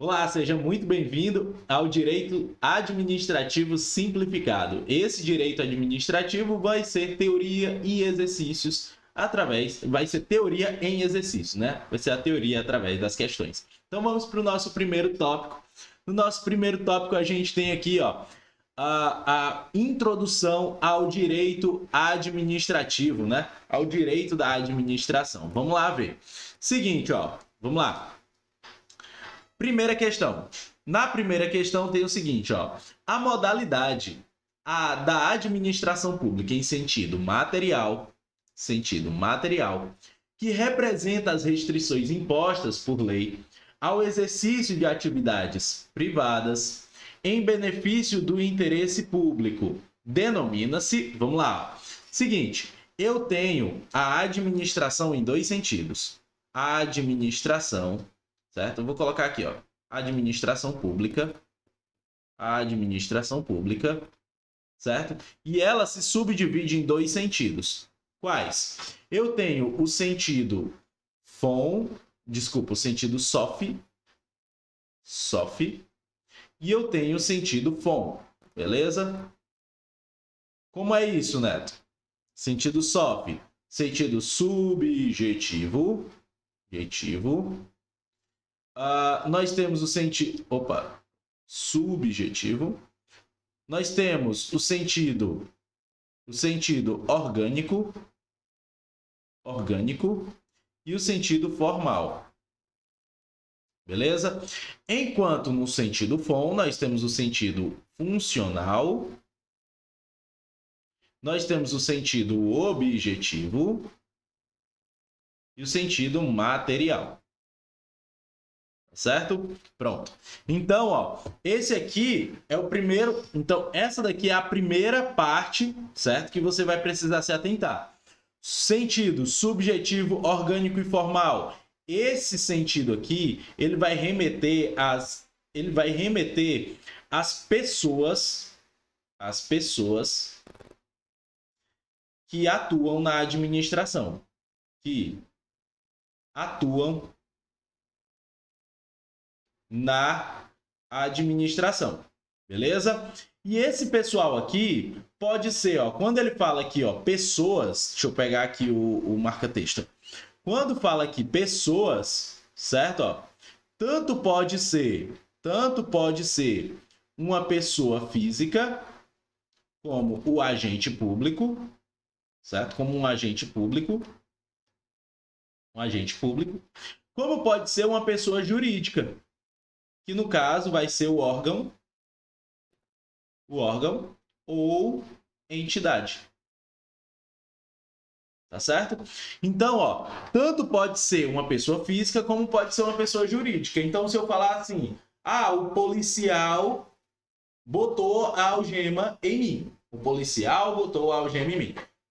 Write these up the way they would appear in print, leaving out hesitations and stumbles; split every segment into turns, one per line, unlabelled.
Olá, seja muito bem-vindo ao Direito Administrativo Simplificado. Esse direito administrativo vai ser teoria e exercícios vai ser teoria em exercício, né? Vai ser a teoria através das questões. Então vamos para o nosso primeiro tópico. No nosso primeiro tópico a gente tem aqui, ó, a introdução ao direito administrativo, né? Ao direito da administração. Vamos lá ver. Seguinte, ó, vamos lá. Primeira questão. Na primeira questão tem o seguinte, ó. A modalidade da administração pública em sentido material, que representa as restrições impostas por lei ao exercício de atividades privadas em benefício do interesse público, denomina-se, vamos lá. Seguinte, eu tenho a administração em dois sentidos. A administração, certo? Eu vou colocar aqui, ó, administração pública, certo? E ela se subdivide em dois sentidos. Quais? Eu tenho o sentido o sentido SOF, e eu tenho o sentido FON, beleza? Como é isso, Neto? Sentido SOF, sentido subjetivo, nós temos o sentido subjetivo, nós temos o sentido orgânico e o sentido formal. Beleza? Enquanto no sentido FON nós temos o sentido funcional, nós temos o sentido objetivo e o sentido material. Certo? Pronto. Então, ó, esse aqui é o primeiro. Então, essa daqui é a primeira parte, certo? Que você vai precisar se atentar. Sentido subjetivo, orgânico e formal. Esse sentido aqui, ele vai remeter às pessoas que atuam na administração, beleza? E esse pessoal aqui pode ser, ó, quando ele fala aqui, ó, pessoas, deixa eu pegar aqui o marca-texto. Quando fala aqui pessoas, certo? Ó, tanto pode ser uma pessoa física, como o agente público, certo? Como um agente público, como pode ser uma pessoa jurídica, que no caso vai ser o órgão ou entidade. Tá certo? Então, ó, tanto pode ser uma pessoa física como pode ser uma pessoa jurídica. Então, se eu falar assim, o policial botou a algema em mim.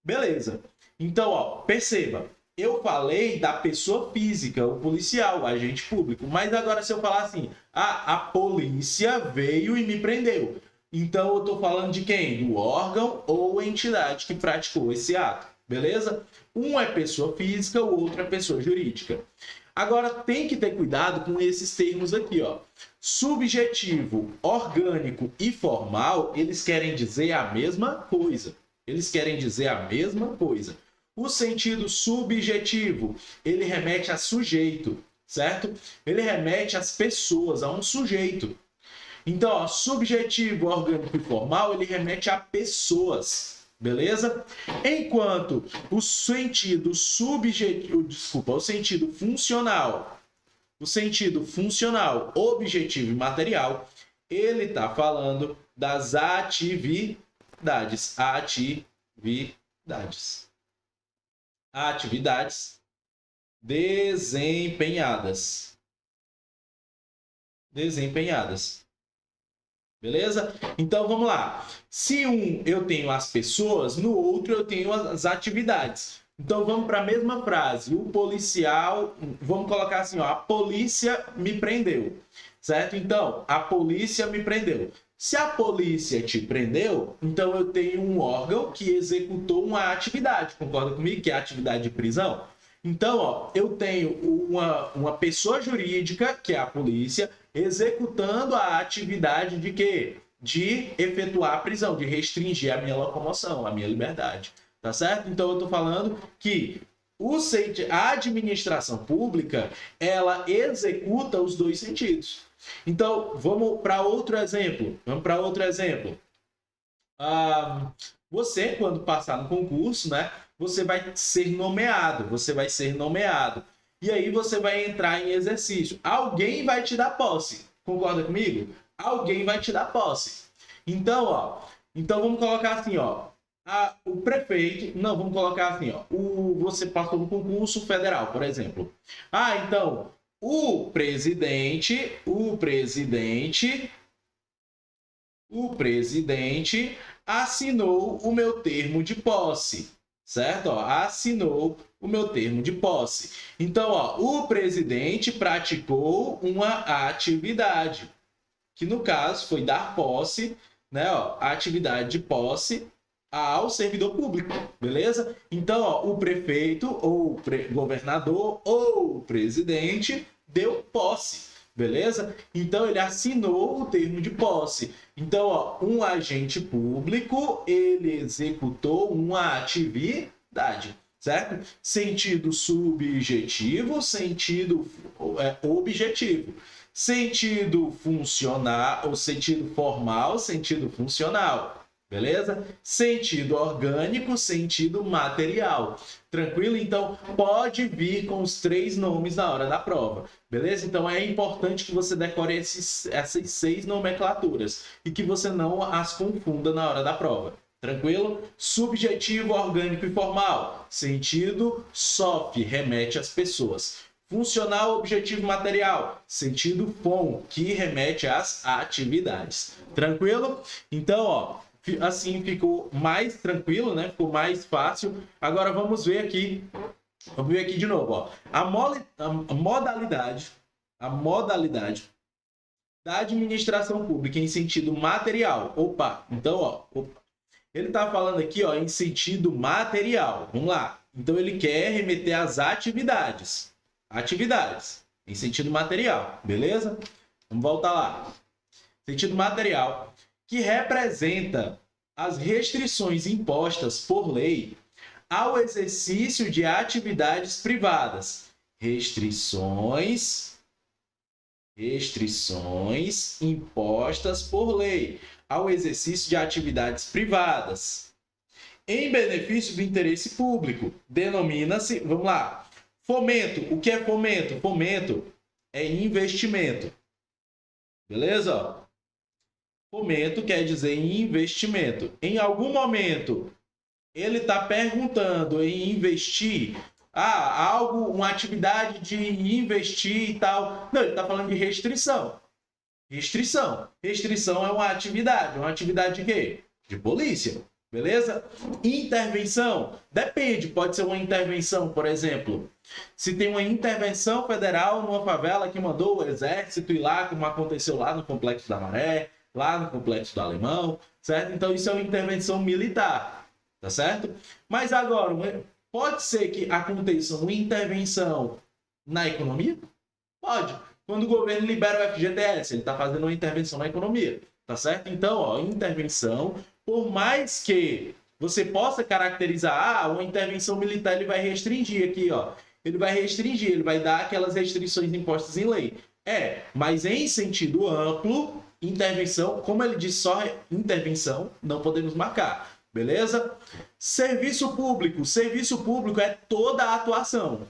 Beleza. Então, ó, perceba, eu falei da pessoa física, o policial, o agente público. Mas agora se eu falar assim, a polícia veio e me prendeu. Então, eu estou falando de quem? Do órgão ou entidade que praticou esse ato. Beleza? Um é pessoa física, o outro é pessoa jurídica. Agora, tem que ter cuidado com esses termos aqui, ó. Subjetivo, orgânico e formal, eles querem dizer a mesma coisa. O sentido subjetivo, ele remete a sujeito, certo? Ele remete às pessoas, a um sujeito. Então, ó, subjetivo, orgânico e formal, ele remete a pessoas. Beleza? Enquanto o sentido funcional, objetivo e material, ele está falando das atividades desempenhadas. Beleza? Então, vamos lá. Se um eu tenho as pessoas, no outro eu tenho as atividades. Então, vamos para a mesma frase. O policial, vamos colocar assim, ó, a polícia me prendeu. Certo? Então, a polícia me prendeu. Se a polícia te prendeu, então eu tenho um órgão que executou uma atividade. Concorda comigo que é a atividade de prisão? Então, ó, eu tenho uma pessoa jurídica, que é a polícia, executando a atividade de quê? De efetuar a prisão, de restringir a minha locomoção, a minha liberdade. Tá certo? Então, eu estou falando que a administração pública, ela executa os dois sentidos. Então, vamos para outro exemplo. Você, quando passar no concurso, né, você vai ser nomeado. E aí você vai entrar em exercício. Alguém vai te dar posse. Concorda comigo? Alguém vai te dar posse. Então, vamos colocar assim, ó. O prefeito, não, vamos colocar assim, ó. Você passou no concurso federal, por exemplo. Então, o presidente assinou o meu termo de posse, certo? Assinou o meu termo de posse. Então, o presidente praticou uma atividade, que no caso foi dar posse, né? A atividade de posse ao servidor público, beleza? Então, o prefeito, ou governador, ou o presidente deu posse, beleza? Então, ele assinou o termo de posse. Então, um agente público, ele executou uma atividade, certo? Sentido subjetivo, sentido objetivo. Sentido funcional, ou sentido formal, sentido funcional. Beleza? Sentido orgânico, sentido material. Tranquilo? Então, pode vir com os 3 nomes na hora da prova. Beleza? Então, é importante que você decore essas 6 nomenclaturas e que você não as confunda na hora da prova. Tranquilo? Subjetivo, orgânico e formal. Sentido soft, remete às pessoas. Funcional, objetivo, material. Sentido FON, que remete às atividades. Tranquilo? Então, assim ficou mais tranquilo, né? Ficou mais fácil. Agora vamos ver aqui de novo, a modalidade da administração pública em sentido material. Então, ele está falando aqui, em sentido material. Vamos lá. Então ele quer remeter às atividades em sentido material, beleza? Vamos voltar lá. Sentido material, que representa as restrições impostas por lei ao exercício de atividades privadas. Restrições impostas por lei ao exercício de atividades privadas em benefício do interesse público. Denomina-se, vamos lá, fomento. O que é fomento? Fomento é investimento. Beleza? Fomento quer dizer investimento. Em algum momento, ele está perguntando em investir, uma atividade de investir e tal. Não, ele está falando de restrição. Restrição é uma atividade de quê? De polícia, beleza? Intervenção, depende, pode ser uma intervenção, por exemplo, se tem uma intervenção federal numa favela que mandou o exército ir lá, como aconteceu lá no Complexo da Maré, lá no Complexo do Alemão, certo? Então isso é uma intervenção militar, tá certo? Mas agora, pode ser que aconteça uma intervenção na economia? Pode. Quando o governo libera o FGTS, ele está fazendo uma intervenção na economia, tá certo? Então, intervenção, por mais que você possa caracterizar, uma intervenção militar, ele vai restringir aqui, ele vai dar aquelas restrições impostas em lei. Mas em sentido amplo, intervenção, como ele diz, só intervenção, não podemos marcar. Beleza? Serviço público. Serviço público é toda a atuação.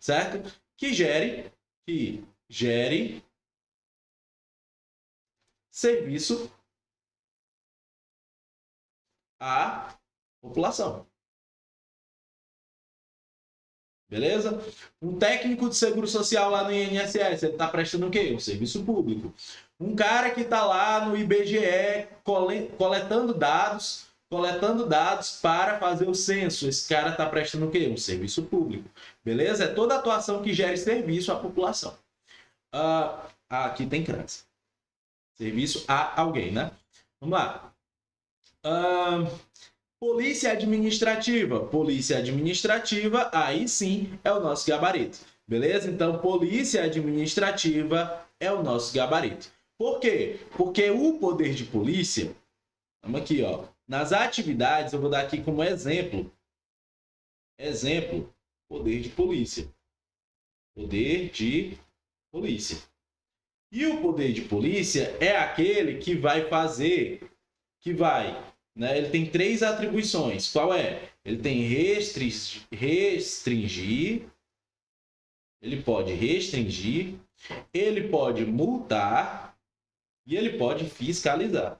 Certo? Que gere serviço à população. Beleza? Um técnico de seguro social lá no INSS, ele está prestando o quê? Um serviço público. Um cara que está lá no IBGE coletando dados para fazer o censo. Esse cara está prestando o quê? Um serviço público. Beleza? É toda atuação que gere serviço à população. Aqui tem crânio. Serviço a alguém, né? Vamos lá. Polícia administrativa. Polícia administrativa, aí sim é o nosso gabarito. Beleza? Então, polícia administrativa é o nosso gabarito. Por quê? Porque o poder de polícia, vamos aqui, ó, nas atividades, eu vou dar aqui como exemplo. Exemplo, poder de polícia. Poder de polícia. E o poder de polícia é aquele que vai fazer, né? Ele tem 3 atribuições. Qual é? Ele tem restringir, ele pode restringir, ele pode multar e ele pode fiscalizar.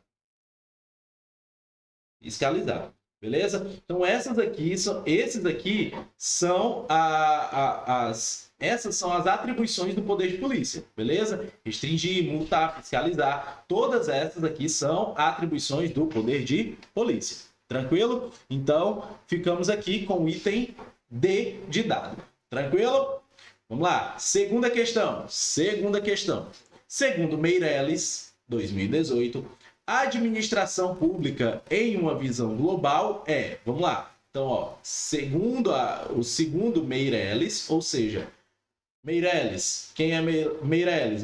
Beleza? Então esses aqui são essas são as atribuições do poder de polícia, beleza? Restringir, multar, fiscalizar, todas essas aqui são atribuições do poder de polícia. Tranquilo? Então ficamos aqui com o item D de dado. Tranquilo? Vamos lá. Segunda questão. Segundo Meirelles, 2018, a administração pública em uma visão global é... Vamos lá. Então, ó, o segundo Meirelles, ou seja, Meirelles, quem é Meirelles?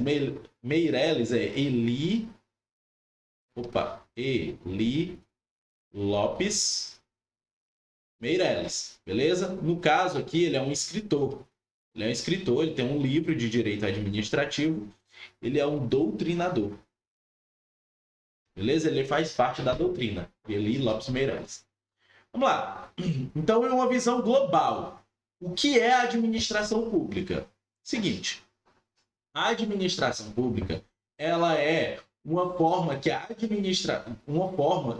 Meirelles é Eli Lopes Meirelles, beleza? No caso aqui, ele é um escritor. Ele tem um livro de direito administrativo, ele é um doutrinador. Beleza? Ele faz parte da doutrina. Eli Lopes Meirelles. Vamos lá. Então, é uma visão global. O que é a administração pública? Seguinte. A administração pública, ela é uma forma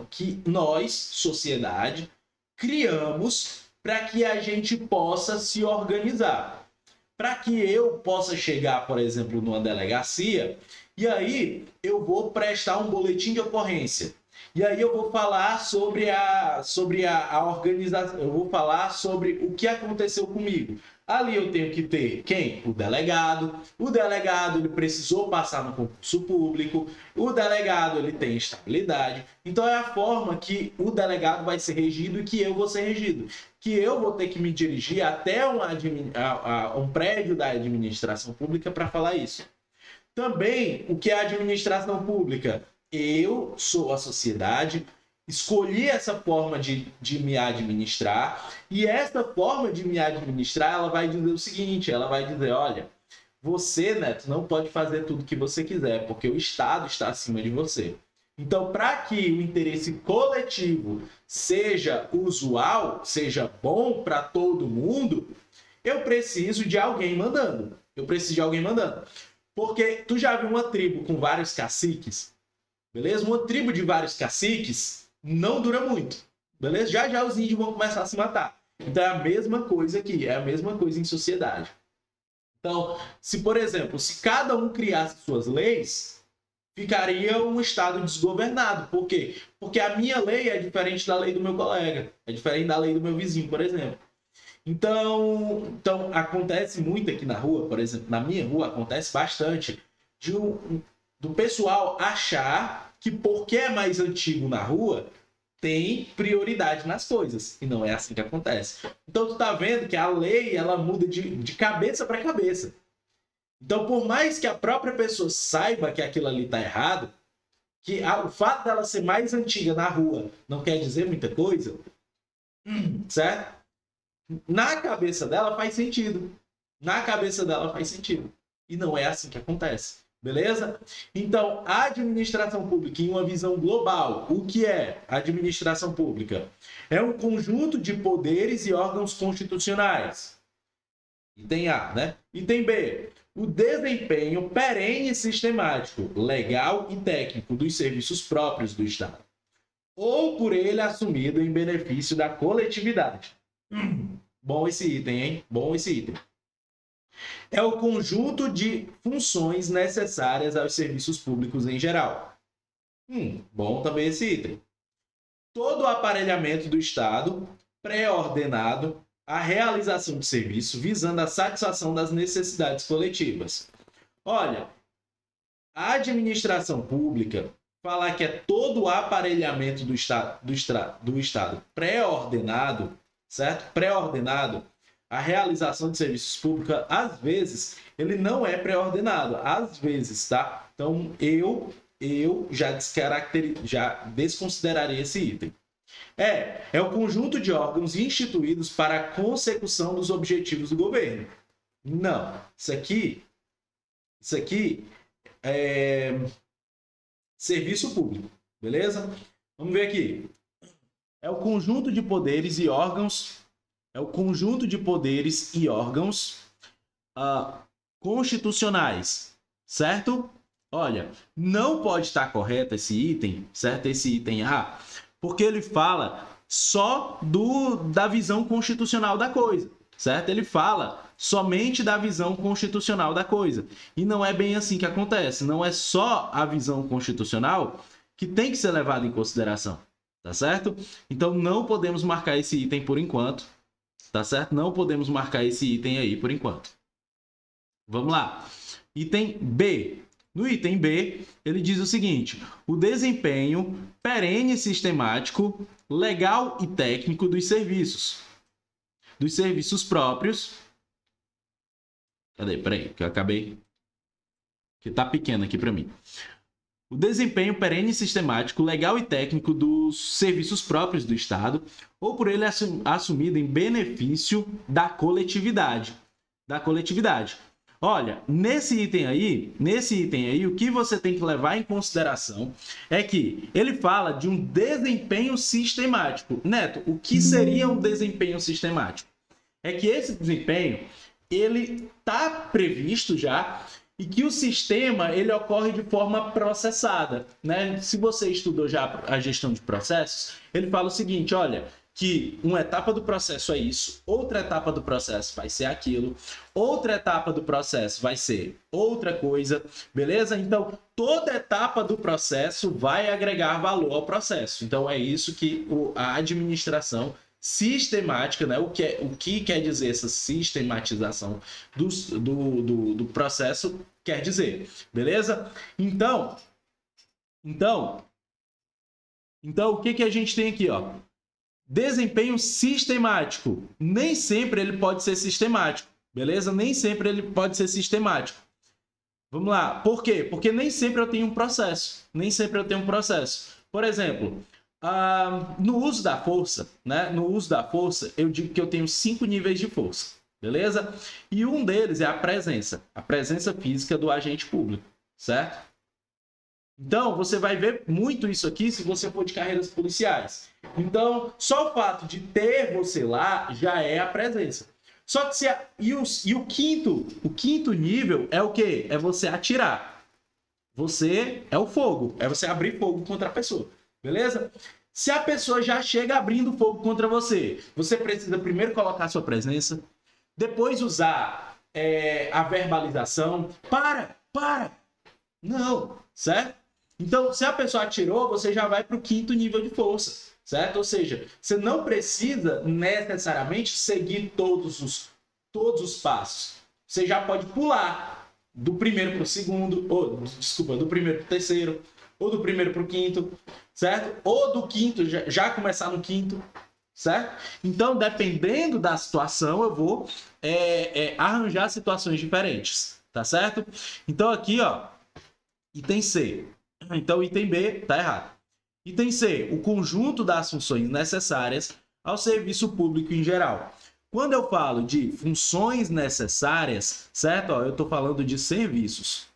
que nós, sociedade, criamos para que a gente possa se organizar. Para que eu possa chegar, por exemplo, numa delegacia, e aí eu vou prestar um boletim de ocorrência. E aí eu vou falar sobre a organização, eu vou falar sobre o que aconteceu comigo. Ali eu tenho que ter quem? O delegado. O delegado ele precisou passar no concurso público. O delegado ele tem estabilidade. Então é a forma que o delegado vai ser regido e que eu vou ser regido. Que eu vou ter que me dirigir até um prédio da administração pública para falar isso. Também, o que é a administração pública? Eu sou a sociedade, escolhi essa forma de me administrar, e essa forma de me administrar, ela vai dizer o seguinte, ela vai dizer, olha, você, Neto, não pode fazer tudo que você quiser, porque o Estado está acima de você. Então, para que o interesse coletivo seja usual, seja bom para todo mundo, eu preciso de alguém mandando. Porque tu já viu uma tribo com vários caciques? Beleza? Uma tribo de vários caciques não dura muito. Beleza? Já já os índios vão começar a se matar. Então é a mesma coisa aqui, é a mesma coisa em sociedade. Então, por exemplo, se cada um criasse suas leis, ficaria um estado desgovernado. Por quê? Porque a minha lei é diferente da lei do meu colega, é diferente da lei do meu vizinho, por exemplo. Então acontece muito aqui na rua, por exemplo, na minha rua acontece bastante do pessoal achar que porque é mais antigo na rua, tem prioridade nas coisas. E não é assim que acontece. Então tu tá vendo que a lei ela muda de cabeça para cabeça. Então por mais que a própria pessoa saiba que aquilo ali tá errado, que o fato dela ser mais antiga na rua não quer dizer muita coisa, certo? Na cabeça dela faz sentido. E não é assim que acontece. Beleza? Então, a administração pública, em uma visão global, o que é a administração pública? É um conjunto de poderes e órgãos constitucionais. Item A, né? Item B. O desempenho perene e sistemático, legal e técnico dos serviços próprios do Estado. Ou por ele assumido em benefício da coletividade. Bom esse item, hein? Bom esse item. É o conjunto de funções necessárias aos serviços públicos em geral. Bom também esse item. Todo o aparelhamento do Estado pré-ordenado à realização de serviço visando a satisfação das necessidades coletivas. Olha, a administração pública, falar que é todo o aparelhamento do Estado pré-ordenado, certo? Pré-ordenado, a realização de serviços públicos, às vezes, ele não é pré-ordenado. Às vezes, tá? Então, eu já desconsideraria esse item. É o conjunto de órgãos instituídos para a consecução dos objetivos do governo. Não. Isso aqui é serviço público, beleza? Vamos ver aqui. É o conjunto de poderes e órgãos. É o conjunto de poderes e órgãos constitucionais, certo? Olha, não pode estar correto esse item, certo? Esse item A, porque ele fala só da visão constitucional da coisa, certo? Ele fala somente da visão constitucional da coisa. E não é bem assim que acontece. Não é só a visão constitucional que tem que ser levada em consideração, tá certo? Então não podemos marcar esse item por enquanto, tá certo? Não podemos marcar esse item aí por enquanto. Vamos lá. Item B. No item B, ele diz o seguinte: o desempenho perene, sistemático, legal e técnico dos serviços próprios. Cadê? Peraí, que eu acabei... que tá pequeno aqui para mim. O desempenho perene, sistemático, legal e técnico dos serviços próprios do Estado, ou por ele assumido em benefício da coletividade. Olha, nesse item aí, o que você tem que levar em consideração é que ele fala de um desempenho sistemático. Neto, o que seria um desempenho sistemático? É que esse desempenho, ele está previsto já, e que o sistema ele ocorre de forma processada, né? Se você estudou já a gestão de processos, ele fala o seguinte, olha, que uma etapa do processo é isso, outra etapa do processo vai ser aquilo, outra etapa do processo vai ser outra coisa, beleza? Então, toda etapa do processo vai agregar valor ao processo. Então, é isso que a administração sistemática, né? O que quer dizer essa sistematização do processo quer dizer, beleza? Então, o que a gente tem aqui, ó? Desempenho sistemático. Nem sempre ele pode ser sistemático, beleza? Nem sempre ele pode ser sistemático. Vamos lá. Por quê? Porque nem sempre eu tenho um processo. Por exemplo, no uso da força, né? No uso da força, eu digo que eu tenho 5 níveis de força, beleza? E um deles é a presença física do agente público, certo? Então, você vai ver muito isso aqui se você for de carreiras policiais. Então, só o fato de ter você lá já é a presença. Só que o quinto nível é o quê? É você atirar. Você é o fogo, é você abrir fogo contra a pessoa. Beleza? Se a pessoa já chega abrindo fogo contra você, você precisa primeiro colocar sua presença, depois usar a verbalização. Para! Não, certo? Então, se a pessoa atirou, você já vai para o 5º nível de força, certo? Ou seja, você não precisa necessariamente seguir todos os passos. Você já pode pular do primeiro para o segundo, do primeiro para o terceiro, ou do primeiro para o 5º, certo? Ou do 5º, já começar no 5º, certo? Então, dependendo da situação, eu vou arranjar situações diferentes, tá certo? Então, aqui, ó, item C. Então, item B tá errado. Item C, o conjunto das funções necessárias ao serviço público em geral. Quando eu falo de funções necessárias, certo? Ó, eu estou falando de serviços.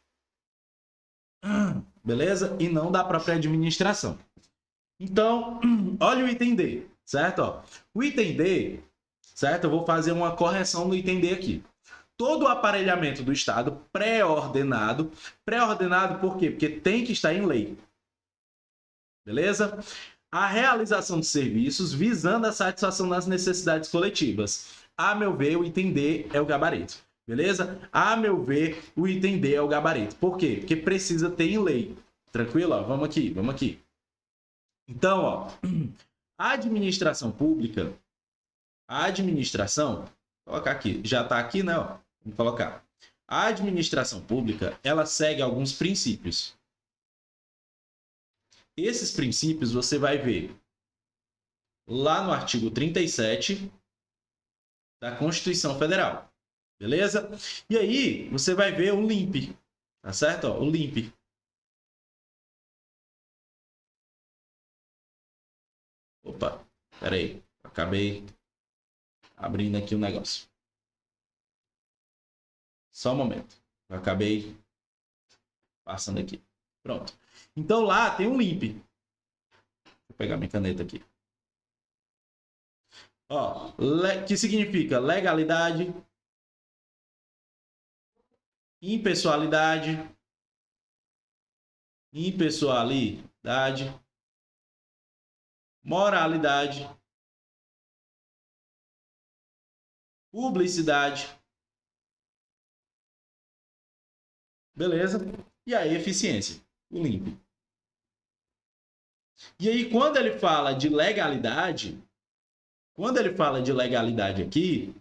Beleza? E não da própria administração. Então, olha o item D, certo? Ó, o item D, certo? Eu vou fazer uma correção no item D aqui. Todo o aparelhamento do Estado pré-ordenado. Pré-ordenado por quê? Porque tem que estar em lei. Beleza? A realização de serviços visando a satisfação das necessidades coletivas. A meu ver, o item D é o gabarito. Beleza? A meu ver, o item D é o gabarito. Por quê? Porque precisa ter em lei. Tranquilo? Ó, vamos aqui. Então, ó, a administração pública, vou colocar aqui, já está aqui, né? Ó, vamos colocar. A administração pública, ela segue alguns princípios. Esses princípios você vai ver lá no artigo 37 da Constituição Federal. Beleza? E aí, você vai ver o LIMP, tá certo? Ó, o LIMP. Opa, peraí. Acabei abrindo aqui o negócio. Só um momento. Eu acabei passando aqui. Pronto. Então lá tem um LIMP. Vou pegar minha caneta aqui. Ó, que significa legalidade, impessoalidade, moralidade, publicidade, beleza? E aí, eficiência, o LIMP. E aí, quando ele fala de legalidade, aqui,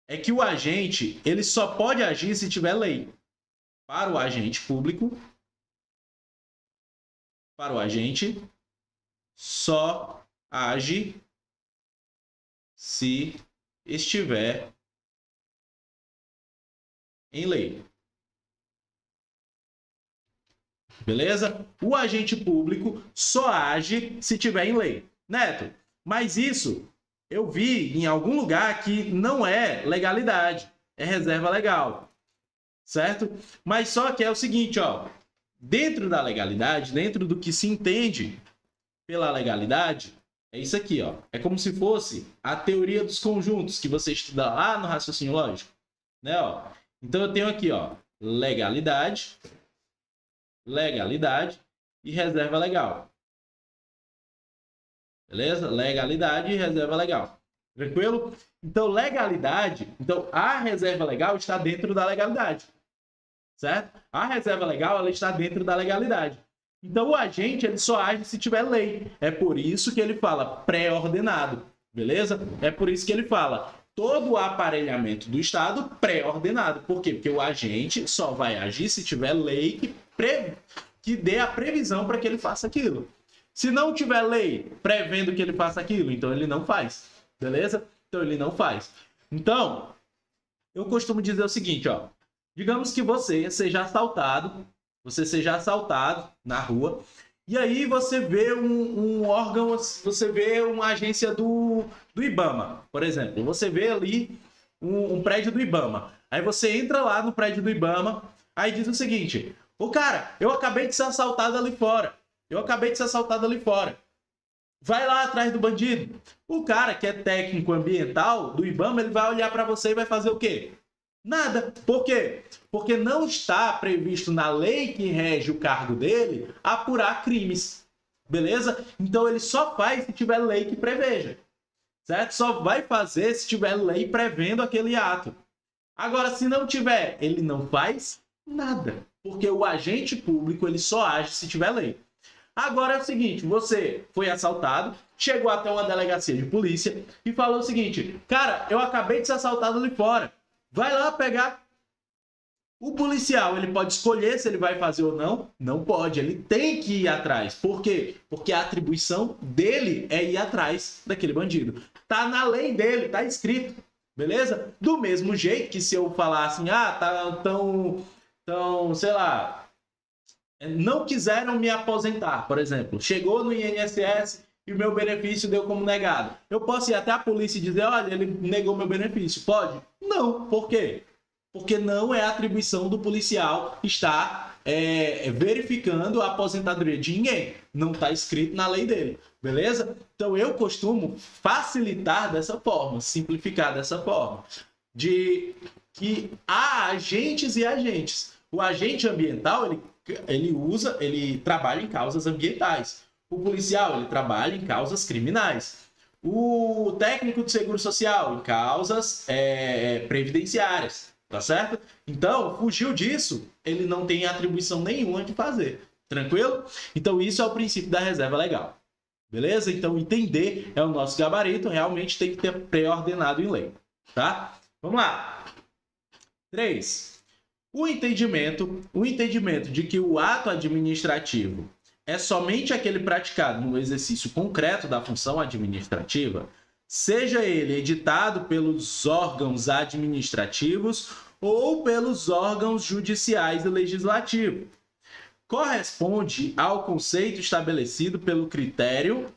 é que o agente, ele só pode agir se tiver lei. Para o agente público, só age se estiver em lei. Beleza? O agente público só age se tiver em lei. Neto, mas isso eu vi em algum lugar que não é legalidade, é reserva legal. Certo? Mas só que é o seguinte, ó, dentro da legalidade, dentro do que se entende pela legalidade, é isso aqui, ó. É como se fosse a teoria dos conjuntos que você estuda lá no raciocínio lógico, né, ó? Então eu tenho aqui, ó, legalidade e reserva legal. Beleza? Legalidade e reserva legal. Tranquilo? Então, legalidade... Então, a reserva legal está dentro da legalidade. Certo? A reserva legal, ela está dentro da legalidade. Então, o agente, ele só age se tiver lei. É por isso que ele fala pré-ordenado. Beleza? É por isso que ele fala todo o aparelhamento do Estado pré-ordenado. Por quê? Porque o agente só vai agir se tiver lei que dê a previsão para que ele faça aquilo. Se não tiver lei prevendo que ele faça aquilo, então ele não faz. Beleza? Então ele não faz. Então, eu costumo dizer o seguinte, ó. Digamos que você seja assaltado na rua, e aí você vê um órgão, você vê uma agência do IBAMA, por exemplo. Você vê ali um prédio do IBAMA. Aí você entra lá no prédio do IBAMA, aí diz o seguinte: ô cara, eu acabei de ser assaltado ali fora. Vai lá atrás do bandido. O cara que é técnico ambiental do IBAMA, ele vai olhar para você e vai fazer o quê? Nada. Por quê? Porque não está previsto na lei que rege o cargo dele apurar crimes. Beleza? Então ele só faz se tiver lei que preveja. Certo? Só vai fazer se tiver lei prevendo aquele ato. Agora, se não tiver, ele não faz nada. Porque o agente público, ele só age se tiver lei. Agora é o seguinte, você foi assaltado, chegou até uma delegacia de polícia e falou o seguinte: cara, eu acabei de ser assaltado ali fora. Vai lá pegar. O policial, ele pode escolher se ele vai fazer ou não? Não pode, ele tem que ir atrás. Por quê? Porque a atribuição dele é ir atrás daquele bandido. Tá na lei dele, tá escrito. Beleza? Do mesmo jeito que se eu falar assim, sei lá, não quiseram me aposentar, por exemplo. Chegou no INSS e o meu benefício deu como negado. Eu posso ir até a polícia e dizer, olha, ele negou meu benefício. Pode? Não. Por quê? Porque não é atribuição do policial estar verificando a aposentadoria de ninguém. Não está escrito na lei dele. Beleza? Então eu costumo facilitar dessa forma, simplificar dessa forma. De que há agentes e agentes. O agente ambiental, ele trabalha em causas ambientais. O policial, ele trabalha em causas criminais. O técnico de seguro social, em causas previdenciárias. Tá certo? Então, fugiu disso, ele não tem atribuição nenhuma de fazer. Tranquilo? Então, isso é o princípio da reserva legal. Beleza? Então, entender é o nosso gabarito. Realmente tem que ter pré-ordenado em lei. Tá? Vamos lá. 3. O entendimento de que o ato administrativo é somente aquele praticado no exercício concreto da função administrativa, seja ele editado pelos órgãos administrativos ou pelos órgãos judiciais e legislativos. Corresponde ao conceito estabelecido pelo critério.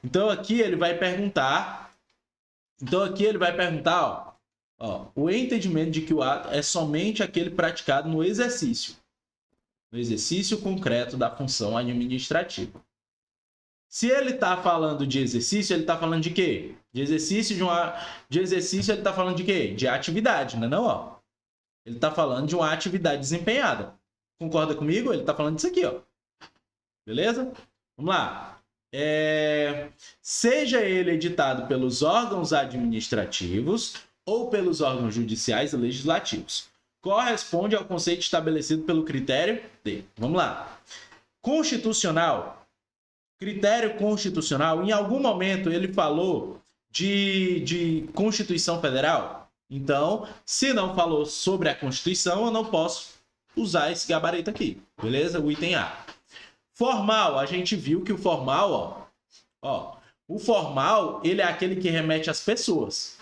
Então aqui ele vai perguntar. O entendimento de que o ato é somente aquele praticado no exercício concreto da função administrativa. Se ele está falando de exercício, ele está falando de quê? De exercício, ele está falando de quê? De atividade, não é não? Ele está falando de uma atividade desempenhada. Concorda comigo? Ele está falando disso aqui, ó. Beleza? Vamos lá. Seja ele editado pelos órgãos administrativos ou pelos órgãos judiciais e legislativos. Corresponde ao conceito estabelecido pelo critério D. Vamos lá. Constitucional. Critério constitucional. Em algum momento ele falou de Constituição Federal. Então, se não falou sobre a Constituição, eu não posso usar esse gabarito aqui. Beleza? O item A. Formal. A gente viu que o formal, o formal, ele é aquele que remete às pessoas.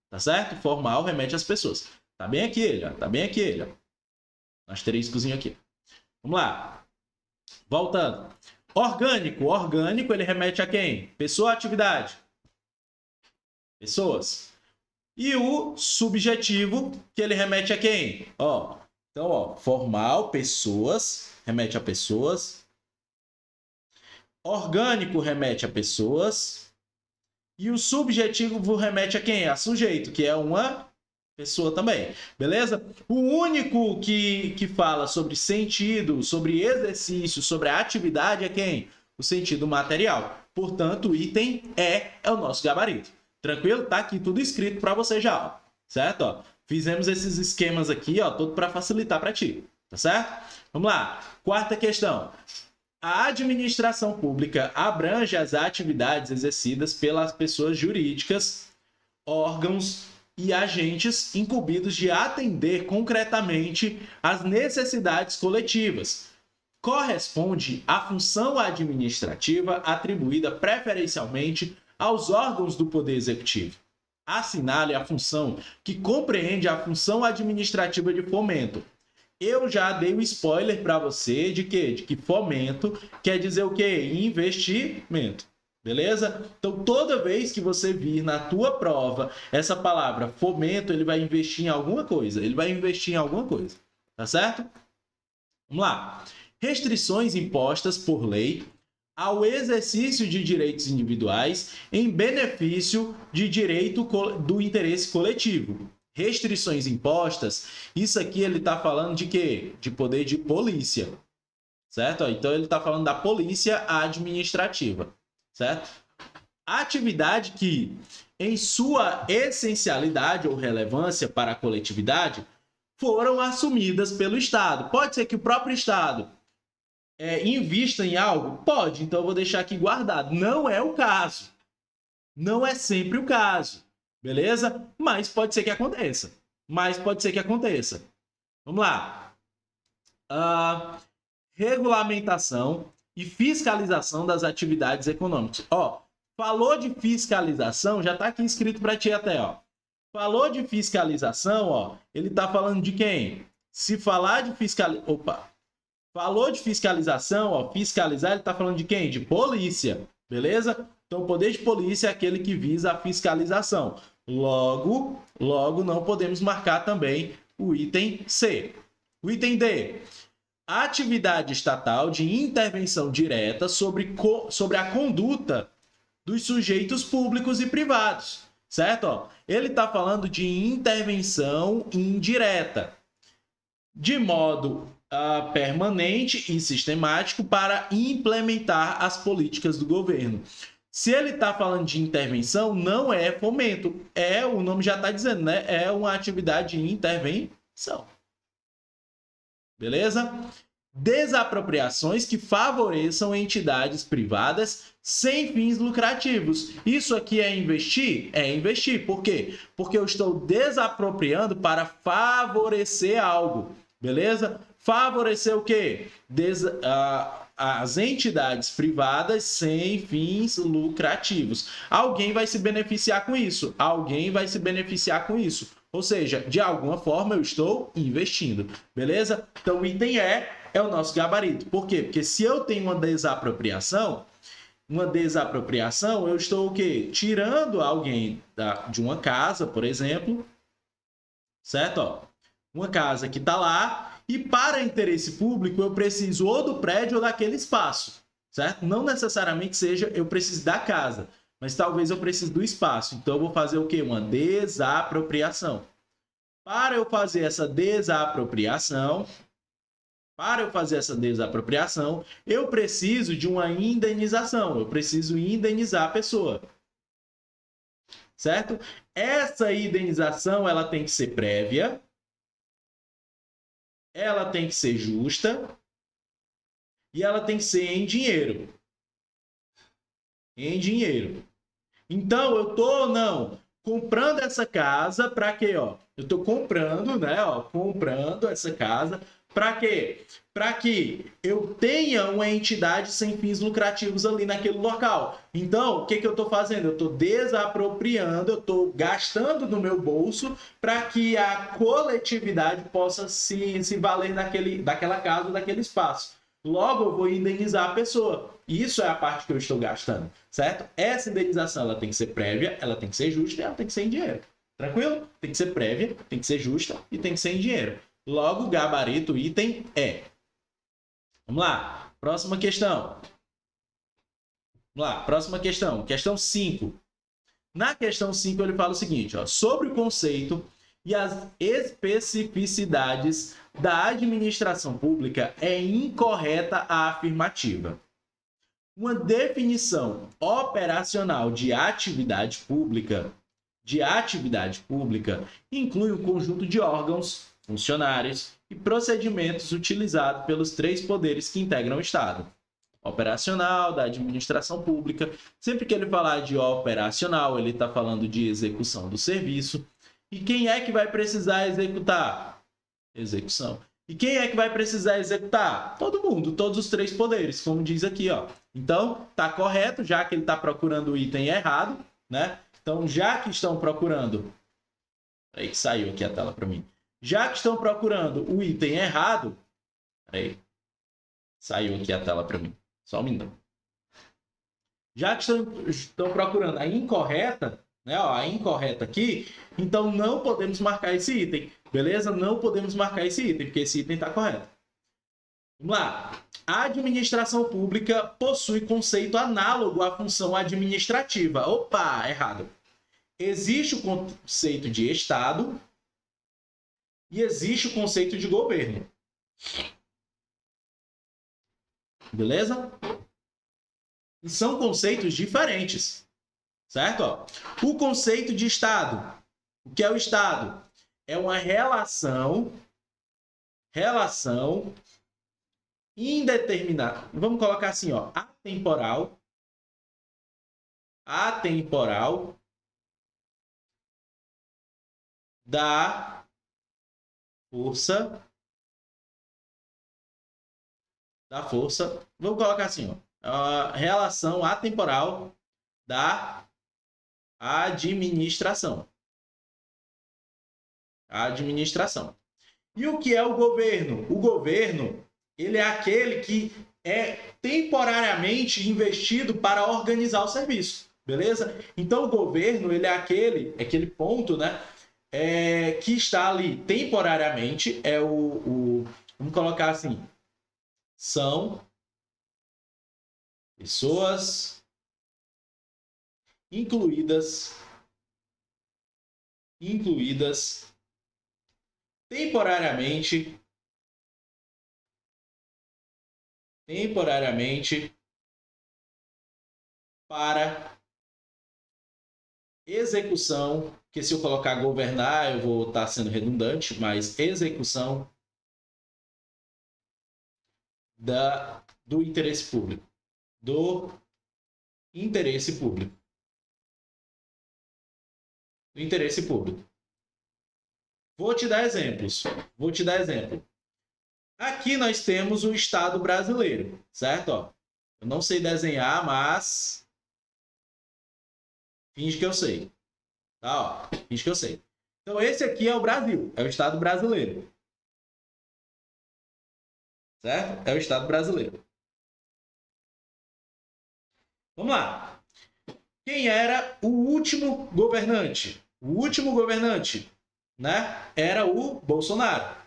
Tá certo? Formal remete às pessoas. Tá bem aqui ele, ó. Tá bem aqui ele, ó. Asteriscozinho aqui. Vamos lá. Voltando. Orgânico. Orgânico, ele remete a quem? Pessoa, atividade. Pessoas. E o subjetivo, que ele remete a quem? Então, formal, pessoas, remete a pessoas. Orgânico remete a pessoas. E o subjetivo remete a quem? A sujeito, que é uma pessoa também. Beleza? O único que fala sobre sentido, sobre exercício, sobre atividade é quem? O sentido material. Portanto, o item E é o nosso gabarito. Tranquilo? Tá aqui tudo escrito para você já, ó. Certo? Fizemos esses esquemas aqui, ó, todo para facilitar para ti. Tá certo? Vamos lá. Quarta questão. A administração pública abrange as atividades exercidas pelas pessoas jurídicas, órgãos e agentes incumbidos de atender concretamente às necessidades coletivas. Corresponde à função administrativa atribuída preferencialmente aos órgãos do Poder Executivo. Assinale a função que compreende a função administrativa de fomento. Eu já dei o spoiler para você de quê? De que fomento quer dizer o quê? Investimento. Beleza? Então, toda vez que você vir na tua prova essa palavra fomento, ele vai investir em alguma coisa. Tá certo? Vamos lá. Restrições impostas por lei ao exercício de direitos individuais em benefício de direito do interesse coletivo. Restrições impostas, isso aqui ele está falando de quê? De poder de polícia, certo? Então ele está falando da polícia administrativa, certo? Atividade que, em sua essencialidade ou relevância para a coletividade, foram assumidas pelo Estado. Pode ser que o próprio Estado invista em algo? Pode, então eu vou deixar aqui guardado. Não é o caso. Não é sempre o caso. Beleza? Mas pode ser que aconteça. Vamos lá. Regulamentação e fiscalização das atividades econômicas. Falou de fiscalização, já está aqui escrito para ti até, ó. Falou de fiscalização, ele está falando de quem? Se falar de falou de fiscalização, fiscalizar, ele está falando de quem? De polícia, beleza? Então, o poder de polícia é aquele que visa a fiscalização. Logo, não podemos marcar também o item C. O item D. Atividade estatal de intervenção direta sobre a conduta dos sujeitos públicos e privados, certo? Ele está falando de intervenção indireta, de modo permanente e sistemático para implementar as políticas do governo. Se ele está falando de intervenção, não é fomento. O nome já está dizendo, né? É uma atividade de intervenção. Beleza? Desapropriações que favoreçam entidades privadas sem fins lucrativos. Isso aqui é investir? É investir. Por quê? Porque eu estou desapropriando para favorecer algo. Beleza? Favorecer o quê? As entidades privadas sem fins lucrativos. Alguém vai se beneficiar com isso. Alguém vai se beneficiar com isso. Ou seja, de alguma forma eu estou investindo. Beleza? Então o item E é o nosso gabarito. Por quê? Porque se eu tenho uma desapropriação, eu estou o quê? Tirando alguém de uma casa, por exemplo, certo? Ó, uma casa que está lá, e para interesse público eu preciso ou do prédio ou daquele espaço, certo? Não necessariamente seja eu preciso da casa, mas talvez eu precise do espaço. Então eu vou fazer o quê? Uma desapropriação. Para eu fazer essa desapropriação, eu preciso de uma indenização. Eu preciso indenizar a pessoa. Certo? Essa indenização, ela tem que ser prévia. Ela tem que ser justa. E ela tem que ser em dinheiro. Em dinheiro. Então, eu tô não comprando essa casa para quê, ó? Eu tô comprando, né, ó, comprando essa casa para quê? Para que eu tenha uma entidade sem fins lucrativos ali naquele local. Então, o que que eu estou fazendo? Eu estou desapropriando, eu estou gastando no meu bolso para que a coletividade possa se valer daquela casa, daquele espaço. Logo, eu vou indenizar a pessoa. Isso é a parte que eu estou gastando, certo? Essa indenização ela tem que ser prévia, ela tem que ser justa e ela tem que ser em dinheiro. Tranquilo? Tem que ser prévia, tem que ser justa e tem que ser em dinheiro. Logo, gabarito, item E. Vamos lá. Próxima questão. Vamos lá. Próxima questão. Questão 5. Na questão 5, ele fala o seguinte, ó, sobre o conceito e as especificidades da administração pública, é incorreta a afirmativa. Uma definição operacional de atividade pública inclui um conjunto de órgãos, funcionários e procedimentos utilizados pelos três poderes que integram o Estado. Operacional, da administração pública. Sempre que ele falar de operacional, ele está falando de execução do serviço. E quem é que vai precisar executar? Execução. E quem é que vai precisar executar? Todo mundo, todos os três poderes, como diz aqui, ó. Então, tá correto, já que ele está procurando o item errado, né? Então, já que estão procurando... Peraí que saiu aqui a tela para mim. Já que estão procurando o item errado... Peraí. Saiu aqui a tela para mim. Só um minuto. Já que estão procurando a incorreta, né? Ó, a incorreta aqui, então não podemos marcar esse item. Beleza? Não podemos marcar esse item, porque esse item está correto. Vamos lá. A administração pública possui conceito análogo à função administrativa. Opa, errado. Existe o conceito de Estado e existe o conceito de governo. Beleza? E são conceitos diferentes. Certo? Ó, o conceito de Estado. O que é o Estado? É uma relação indeterminada. Vamos colocar assim, ó, atemporal da força, vamos colocar assim, ó, a relação atemporal da administração. E o que é o governo? O governo, ele é aquele que é temporariamente investido para organizar o serviço, beleza? Então, o governo, ele é aquele ponto, né, que está ali temporariamente, vamos colocar assim, são pessoas incluídas temporariamente para execução, que se eu colocar governar, eu vou estar sendo redundante, mas execução do interesse público. Do interesse público. Vou te dar exemplos. Aqui nós temos o Estado brasileiro, certo? Ó, eu não sei desenhar, mas finge que eu sei. Tá, ó, finge que eu sei. Então, esse aqui é o Brasil, é o Estado brasileiro. Certo? É o Estado brasileiro. Vamos lá. Quem era o último governante? O último governante, né, era o Bolsonaro.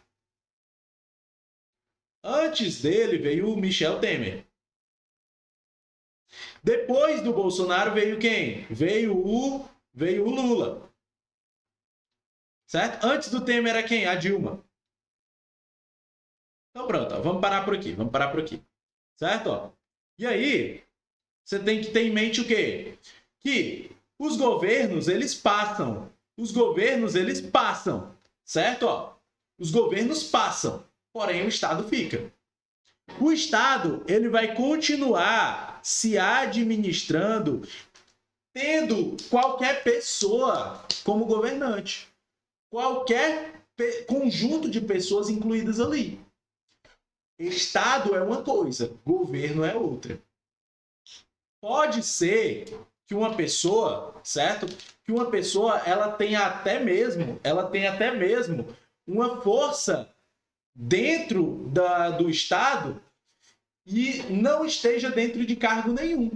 Antes dele veio o Michel Temer. Depois do Bolsonaro veio quem? Veio o Lula. Certo? Antes do Temer era quem? A Dilma. Então pronto, ó, vamos parar por aqui. Vamos parar por aqui. Certo? Ó. E aí, você tem que ter em mente o quê? Que os governos, eles passam. Os governos, eles passam. Certo? Ó. Os governos passam. Porém, o Estado fica. O Estado, ele vai continuar se administrando tendo qualquer pessoa como governante. Qualquer conjunto de pessoas incluídas ali. Estado é uma coisa, governo é outra. Pode ser que uma pessoa, certo? Que uma pessoa ela tenha até mesmo uma força dentro do Estado e não esteja dentro de cargo nenhum.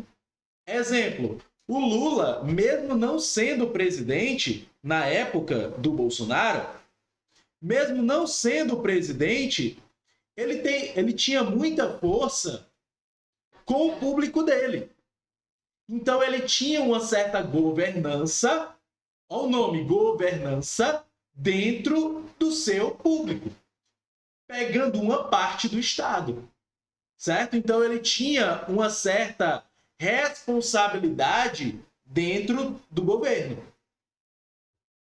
Exemplo, o Lula, mesmo não sendo presidente na época do Bolsonaro, mesmo não sendo presidente, ele tinha muita força com o público dele. Então ele tinha uma certa governança, olha o nome, governança, dentro do seu público, pegando uma parte do Estado, certo? Então ele tinha uma certa responsabilidade dentro do governo.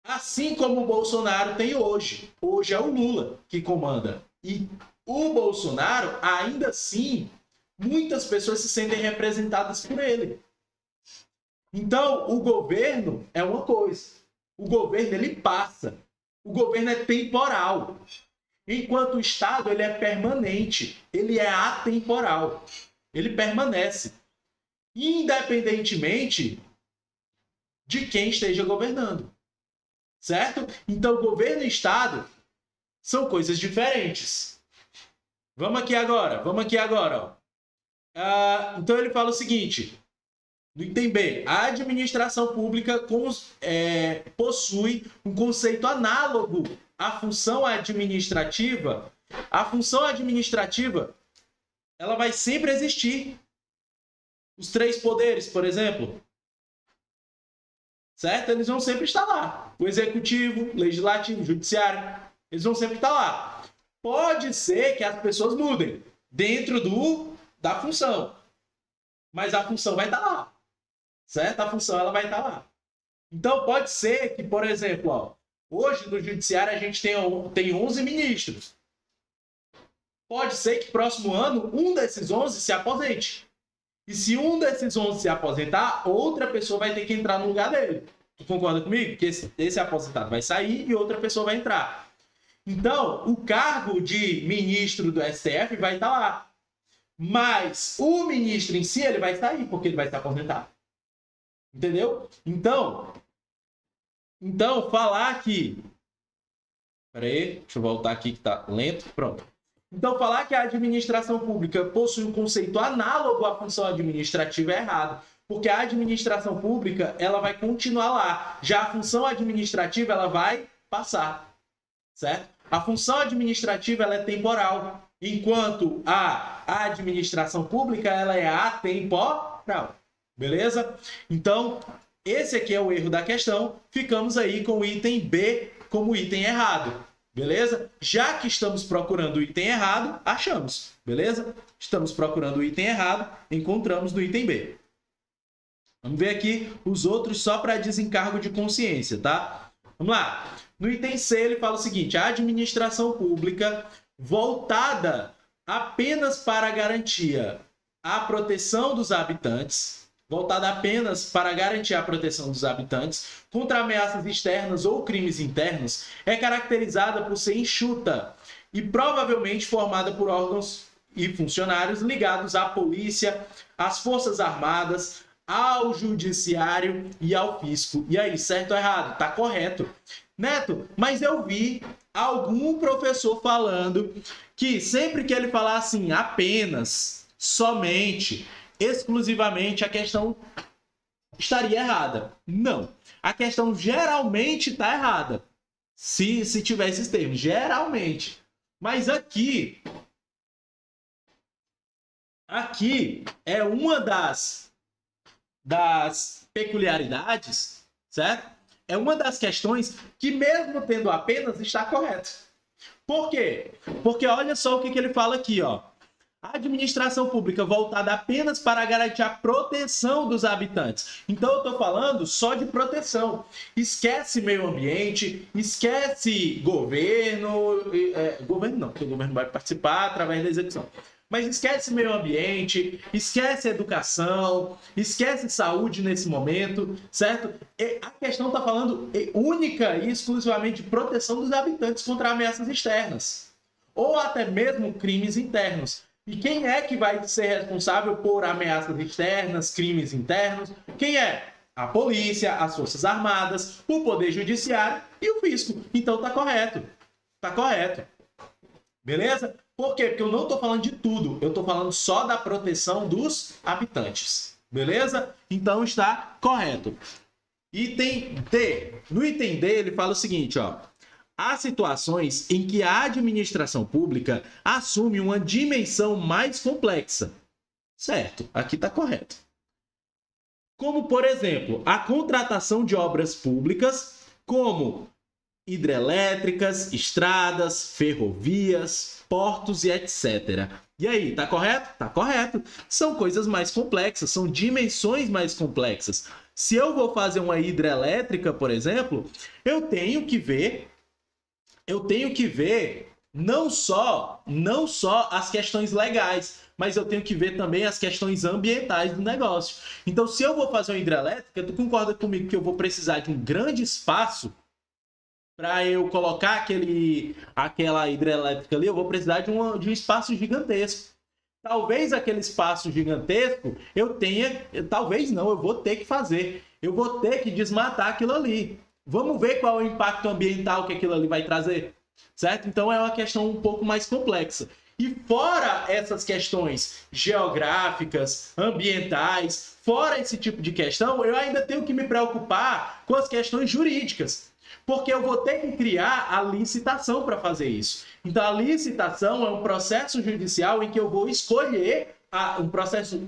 Assim como o Bolsonaro tem hoje. Hoje é o Lula que comanda. E o Bolsonaro, ainda assim, muitas pessoas se sentem representadas por ele. Então, o governo é uma coisa. O governo, ele passa. O governo é temporal. Enquanto o Estado, ele é permanente. Ele é atemporal. Ele permanece. Independentemente de quem esteja governando. Certo? Então, governo e Estado são coisas diferentes. Vamos aqui agora. Ó. Então, ele fala o seguinte. No item B, a administração pública possui um conceito análogo à função administrativa. A função administrativa, ela vai sempre existir. Os três poderes, por exemplo, certo? Eles vão sempre estar lá. O executivo, legislativo, judiciário, eles vão sempre estar lá. Pode ser que as pessoas mudem dentro da função, mas a função vai estar lá. Certo? A função ela vai estar lá. Então, pode ser que, por exemplo, ó, hoje no judiciário a gente tem 11 ministros. Pode ser que próximo ano um desses 11 se aposente. E se um desses 11 se aposentar, outra pessoa vai ter que entrar no lugar dele. Tu concorda comigo? Que esse aposentado vai sair e outra pessoa vai entrar. Então, o cargo de ministro do STF vai estar lá. Mas o ministro em si, ele vai sair, porque ele vai se aposentar. Entendeu? Então, falar que... Espera aí, deixa eu voltar aqui que tá lento. Pronto. Então, falar que a administração pública possui um conceito análogo à função administrativa é errado. Porque a administração pública, ela vai continuar lá. Já a função administrativa, ela vai passar. Certo? A função administrativa, ela é temporal. Enquanto a administração pública, ela é atemporal. Beleza? Então, esse aqui é o erro da questão. Ficamos aí com o item B como item errado. Beleza? Já que estamos procurando o item errado, achamos. Beleza? Estamos procurando o item errado, encontramos no item B. Vamos ver aqui os outros só para desencargo de consciência, tá? Vamos lá. No item C, ele fala o seguinte: a administração pública voltada apenas para a garantia à proteção dos habitantes, voltada apenas para garantir a proteção dos habitantes contra ameaças externas ou crimes internos, é caracterizada por ser enxuta e provavelmente formada por órgãos e funcionários ligados à polícia, às forças armadas, ao judiciário e ao fisco. E aí, certo ou errado? Tá correto. Neto, mas eu vi algum professor falando que sempre que ele falar assim, apenas, somente, exclusivamente, a questão estaria errada. Não. A questão geralmente está errada. Se tiver esses termos. Geralmente. Mas aqui é uma das peculiaridades, certo? É uma das questões que, mesmo tendo apenas, está correto. Por quê? Porque olha só o que ele fala aqui, ó. A administração pública voltada apenas para garantir a proteção dos habitantes. Então, eu estou falando só de proteção. Esquece meio ambiente, esquece governo. Governo não, porque o governo vai participar através da execução. Mas esquece meio ambiente, esquece educação, esquece saúde nesse momento, certo? E a questão está falando única e exclusivamente de proteção dos habitantes contra ameaças externas. Ou até mesmo crimes internos. E quem é que vai ser responsável por ameaças externas, crimes internos? Quem é? A polícia, as forças armadas, o poder judiciário e o fisco. Então tá correto. Tá correto. Beleza? Por quê? Porque eu não estou falando de tudo. Eu estou falando só da proteção dos habitantes. Beleza? Então está correto. Item D. No item D ele fala o seguinte, ó. Há situações em que a administração pública assume uma dimensão mais complexa. Certo, aqui está correto. Como, por exemplo, a contratação de obras públicas, como hidrelétricas, estradas, ferrovias, portos e etc. E aí, tá correto? Tá correto. São coisas mais complexas, são dimensões mais complexas. Se eu vou fazer uma hidrelétrica, por exemplo, eu tenho que ver não só as questões legais, mas eu tenho que ver também as questões ambientais do negócio. Então, se eu vou fazer uma hidrelétrica, tu concorda comigo que eu vou precisar de um grande espaço para eu colocar aquela hidrelétrica ali? Eu vou precisar de um espaço gigantesco. Talvez aquele espaço gigantesco talvez não, eu vou ter que fazer. Eu vou ter que desmatar aquilo ali. Vamos ver qual é o impacto ambiental que aquilo ali vai trazer, certo? Então é uma questão um pouco mais complexa. E fora essas questões geográficas, ambientais, fora esse tipo de questão, eu ainda tenho que me preocupar com as questões jurídicas, porque eu vou ter que criar a licitação para fazer isso. Então a licitação é um processo judicial em que eu vou escolher um processo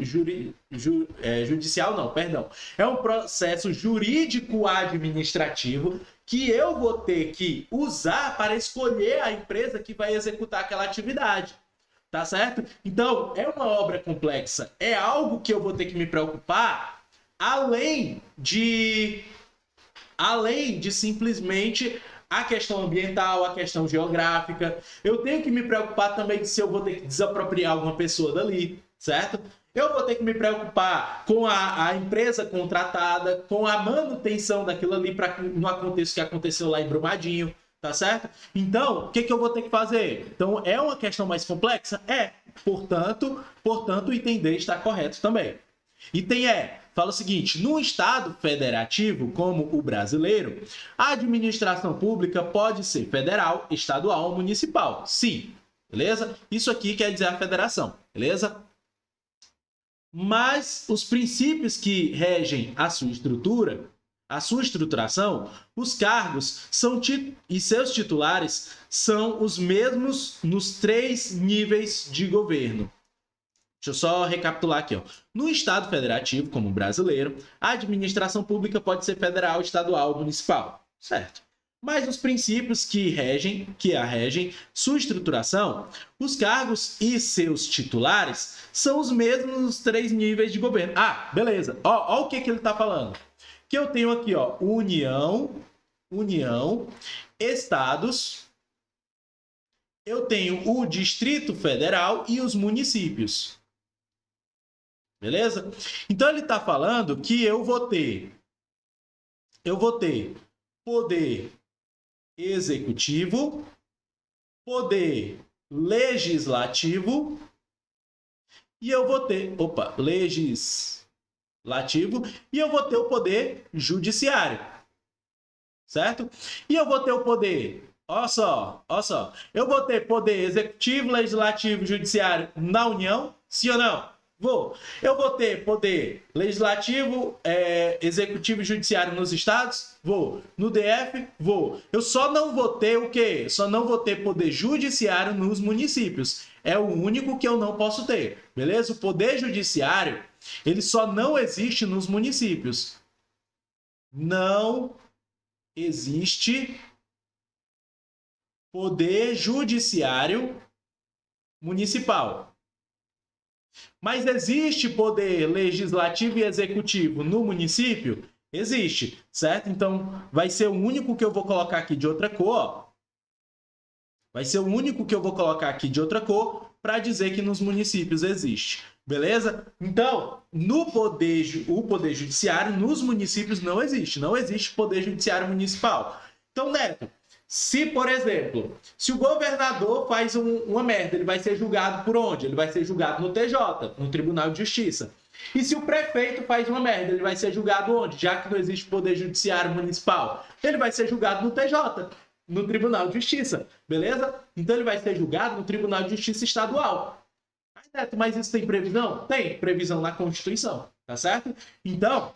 judicial, não, perdão. É um processo jurídico-administrativo que eu vou ter que usar para escolher a empresa que vai executar aquela atividade. Tá certo? Então, é uma obra complexa. É algo que eu vou ter que me preocupar além de simplesmente a questão ambiental, a questão geográfica. Eu tenho que me preocupar também se eu vou ter que desapropriar alguma pessoa dali, certo? Eu vou ter que me preocupar com a empresa contratada, com a manutenção daquilo ali para que não aconteça o que aconteceu lá em Brumadinho, tá certo? Então, o que eu vou ter que fazer? Então, é uma questão mais complexa? É. Portanto, o item D está correto também. Item E fala o seguinte: no Estado federativo, como o brasileiro, a administração pública pode ser federal, estadual ou municipal. Sim, beleza? Isso aqui quer dizer a federação, beleza? Mas os princípios que regem a sua estruturação, os cargos e seus titulares são os mesmos nos 3 níveis de governo. Deixa eu só recapitular aqui, ó. No Estado federativo, como o brasileiro, a administração pública pode ser federal, estadual ou municipal, certo? Mas os princípios que a regem sua estruturação, os cargos e seus titulares são os mesmos nos 3 níveis de governo. Ah, beleza. Ó o que ele está falando. Que eu tenho aqui, ó, União, estados, eu tenho o Distrito Federal e os municípios. Beleza? Então ele está falando que eu vou ter poder executivo, poder legislativo e eu vou ter, legislativo e eu vou ter o poder judiciário, certo? E eu vou ter o poder, olha só, eu vou ter poder executivo, legislativo, judiciário na União, sim ou não? Vou. Eu vou ter poder legislativo, executivo e judiciário nos estados? Vou. No DF? Vou. Eu só não vou ter o quê? Só não vou ter poder judiciário nos municípios. É o único que eu não posso ter. Beleza? O poder judiciário, ele só não existe nos municípios. Não existe poder judiciário municipal. Mas existe poder legislativo e executivo no município? Existe, certo? Então, vai ser o único que eu vou colocar aqui de outra cor, ó. Vai ser o único que eu vou colocar aqui de outra cor para dizer que nos municípios existe. Beleza? Então, o poder judiciário nos municípios não existe. Não existe poder judiciário municipal. Então, Neto, se, por exemplo, se o governador faz uma merda, ele vai ser julgado por onde? Ele vai ser julgado no TJ, no Tribunal de Justiça. E se o prefeito faz uma merda, ele vai ser julgado onde? Já que não existe poder judiciário municipal, ele vai ser julgado no TJ, no Tribunal de Justiça, beleza? Então ele vai ser julgado no Tribunal de Justiça Estadual. Aí, Neto, mas isso tem previsão? Tem previsão na Constituição, tá certo? Então,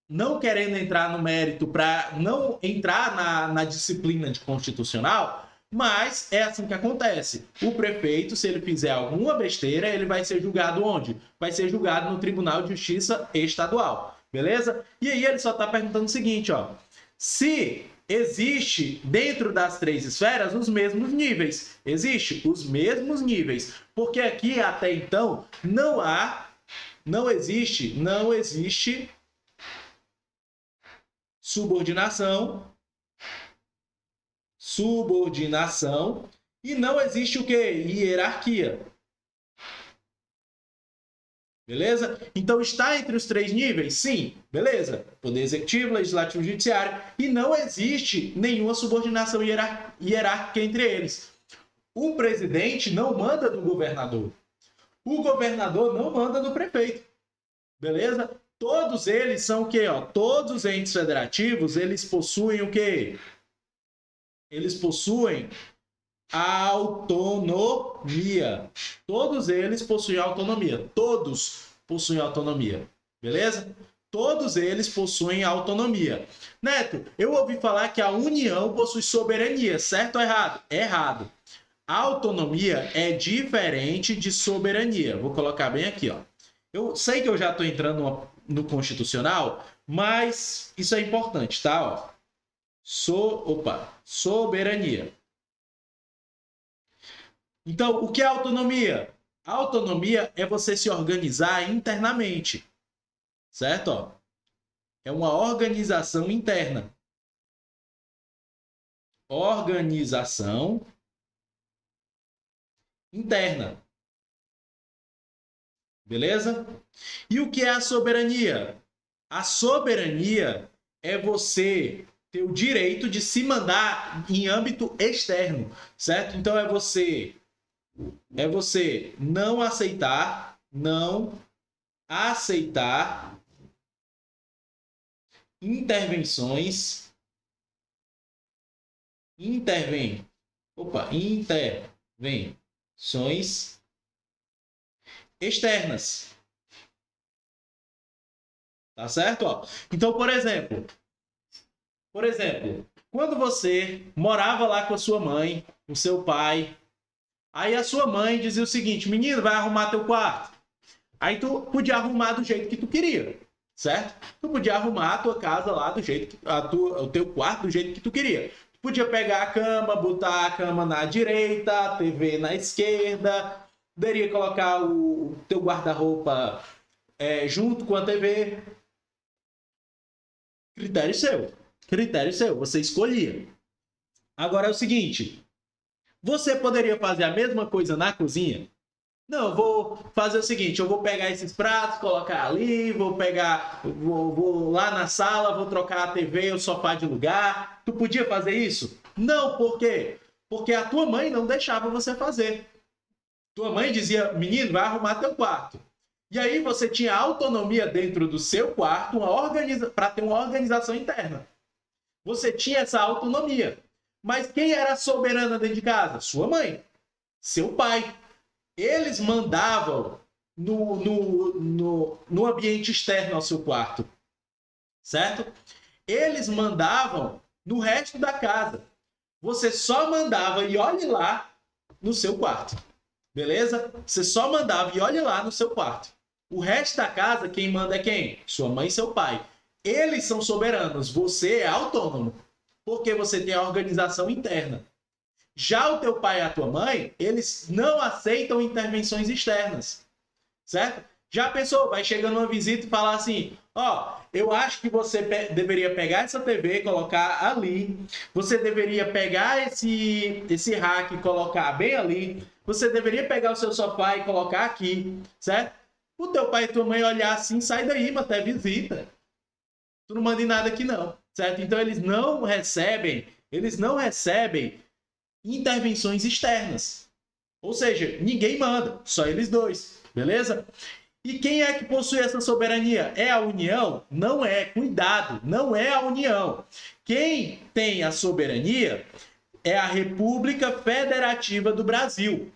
não querendo entrar no mérito para não entrar na disciplina de constitucional, mas é assim que acontece. O prefeito, se ele fizer alguma besteira, ele vai ser julgado onde? Vai ser julgado no Tribunal de Justiça Estadual, beleza? E aí ele só está perguntando o seguinte, ó, se existe dentro das três esferas os mesmos níveis. Existe os mesmos níveis, porque aqui até então não existe subordinação e não existe o que? Hierarquia. Beleza? Então está entre os três níveis? Sim. Beleza. Poder executivo, legislativo e judiciário. E não existe nenhuma subordinação hierárquica entre eles. O presidente não manda no governador. O governador não manda no prefeito. Beleza? Todos eles são o quê? Ó? Todos os entes federativos, eles possuem o quê? Eles possuem autonomia. Todos eles possuem autonomia. Todos possuem autonomia. Beleza? Todos eles possuem autonomia. Neto, eu ouvi falar que a União possui soberania. Certo ou errado? Errado. A autonomia é diferente de soberania. Vou colocar bem aqui, ó. Eu sei que eu já estou entrando no constitucional, mas isso é importante, tá? Ó. Soberania. Então, o que é autonomia? A autonomia é você se organizar internamente, certo? Ó. É uma organização interna. Organização interna. Beleza? E o que é a soberania? A soberania é você ter o direito de se mandar em âmbito externo, certo? Então é você não aceitar intervenções externas. Tá certo? Ó. Então, por exemplo, quando você morava lá com a sua mãe, com seu pai, aí a sua mãe dizia o seguinte: menino, vai arrumar teu quarto. Aí tu podia arrumar do jeito que tu queria, certo? Tu podia arrumar a tua casa lá do jeito que o teu quarto do jeito que tu queria. Tu podia pegar a cama, botar a cama na direita, a TV na esquerda, poderia colocar o teu guarda-roupa junto com a TV. Critério seu, você escolhia. Agora é o seguinte, você poderia fazer a mesma coisa na cozinha? Não, eu vou fazer o seguinte, eu vou pegar esses pratos, colocar ali, vou lá na sala, vou trocar a TV, o sofá de lugar. Tu podia fazer isso? Não, por quê? Porque a tua mãe não deixava você fazer. Tua mãe dizia, menino, vai arrumar teu quarto. E aí você tinha autonomia dentro do seu quarto para ter uma organização interna. Você tinha essa autonomia. Mas quem era soberana dentro de casa? Sua mãe, seu pai. Eles mandavam no ambiente externo ao seu quarto, certo? Eles mandavam no resto da casa. Você só mandava e olhe lá no seu quarto, beleza? Você só mandava e olhe lá no seu quarto. O resto da casa, quem manda é quem? Sua mãe e seu pai. Eles são soberanos, você é autônomo, porque você tem a organização interna. Já o teu pai e a tua mãe, eles não aceitam intervenções externas, certo? Já pensou, vai chegando uma visita e falar assim, ó, eu acho que você deveria pegar essa TV e colocar ali, você deveria pegar esse rack e colocar bem ali, você deveria pegar o seu sofá e colocar aqui, certo? O teu pai e tua mãe olhar assim, sai daí, mas até visita. Tu não manda em nada aqui não, certo? Então eles não recebem intervenções externas. Ou seja, ninguém manda, só eles dois, beleza? E quem é que possui essa soberania? É a União? Não é, cuidado, não é a União. Quem tem a soberania é a República Federativa do Brasil.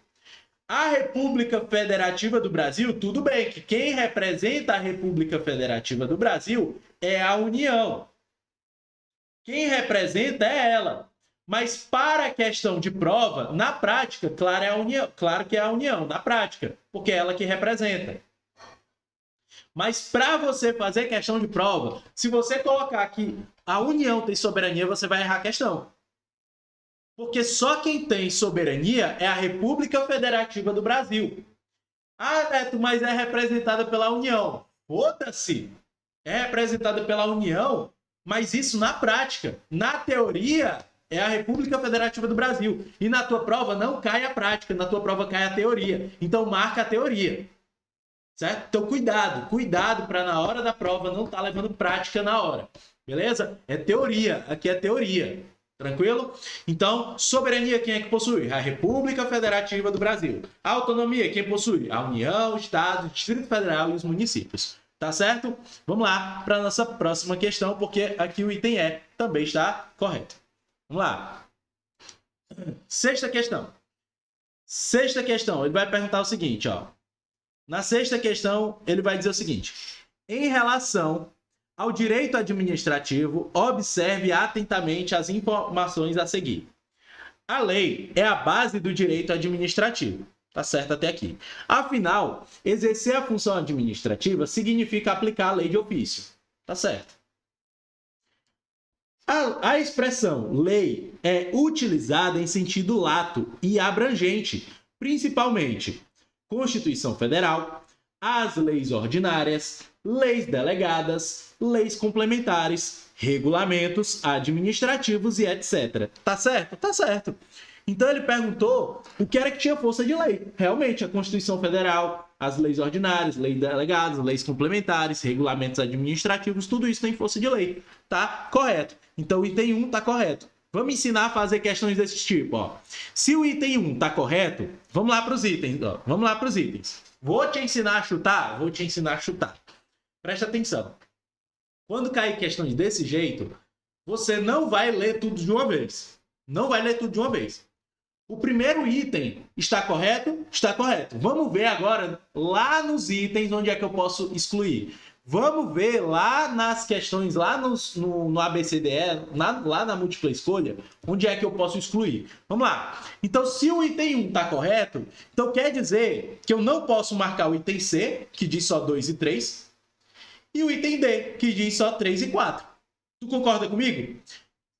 A República Federativa do Brasil, tudo bem, que quem representa a República Federativa do Brasil é a União. Quem representa é ela. Mas para a questão de prova, na prática, claro que é a União, na prática, porque é ela que representa. Mas para você fazer questão de prova, se você colocar que a União tem soberania, você vai errar a questão. Porque só quem tem soberania é a República Federativa do Brasil. Ah, Neto, mas é representada pela União. Foda-se! É representada pela União, mas isso na prática. Na teoria, é a República Federativa do Brasil. E na tua prova não cai a prática, na tua prova cai a teoria. Então marca a teoria. Certo? Então cuidado para na hora da prova não estar levando prática na hora. Beleza? É teoria, aqui é teoria. Tranquilo? Então, soberania quem é que possui? A República Federativa do Brasil. A autonomia quem possui? A União, o Estado, o Distrito Federal e os municípios. Tá certo? Vamos lá para a nossa próxima questão, porque aqui o item E também está correto. Vamos lá. Sexta questão. Sexta questão, ele vai perguntar o seguinte, ó. Na sexta questão, ele vai dizer o seguinte: em relação ao direito administrativo, observe atentamente as informações a seguir. A lei é a base do direito administrativo. Tá certo até aqui. Afinal, exercer a função administrativa significa aplicar a lei de ofício. Tá certo. A expressão lei é utilizada em sentido lato e abrangente, principalmente Constituição Federal, as leis ordinárias, leis delegadas, leis complementares, regulamentos administrativos e etc. Tá certo? Tá certo. Então ele perguntou o que era que tinha força de lei. Realmente, a Constituição Federal, as leis ordinárias, leis delegadas, leis complementares, regulamentos administrativos, tudo isso tem força de lei. Tá correto. Então o item 1 tá correto. Vamos ensinar a fazer questões desse tipo, ó. Se o item 1 tá correto, vamos lá para os itens, ó. Vamos lá para os itens. Vou te ensinar a chutar? Vou te ensinar a chutar. Presta atenção. Quando cair questões desse jeito, você não vai ler tudo de uma vez. Não vai ler tudo de uma vez. O primeiro item está correto? Está correto. Vamos ver agora lá nos itens onde é que eu posso excluir. Vamos ver lá nas questões, lá no ABCDE, lá na múltipla escolha, onde é que eu posso excluir. Vamos lá. Então, se o item 1 está correto, então quer dizer que eu não posso marcar o item C, que diz só 2 e 3, e o item D, que diz só 3 e 4. Tu concorda comigo?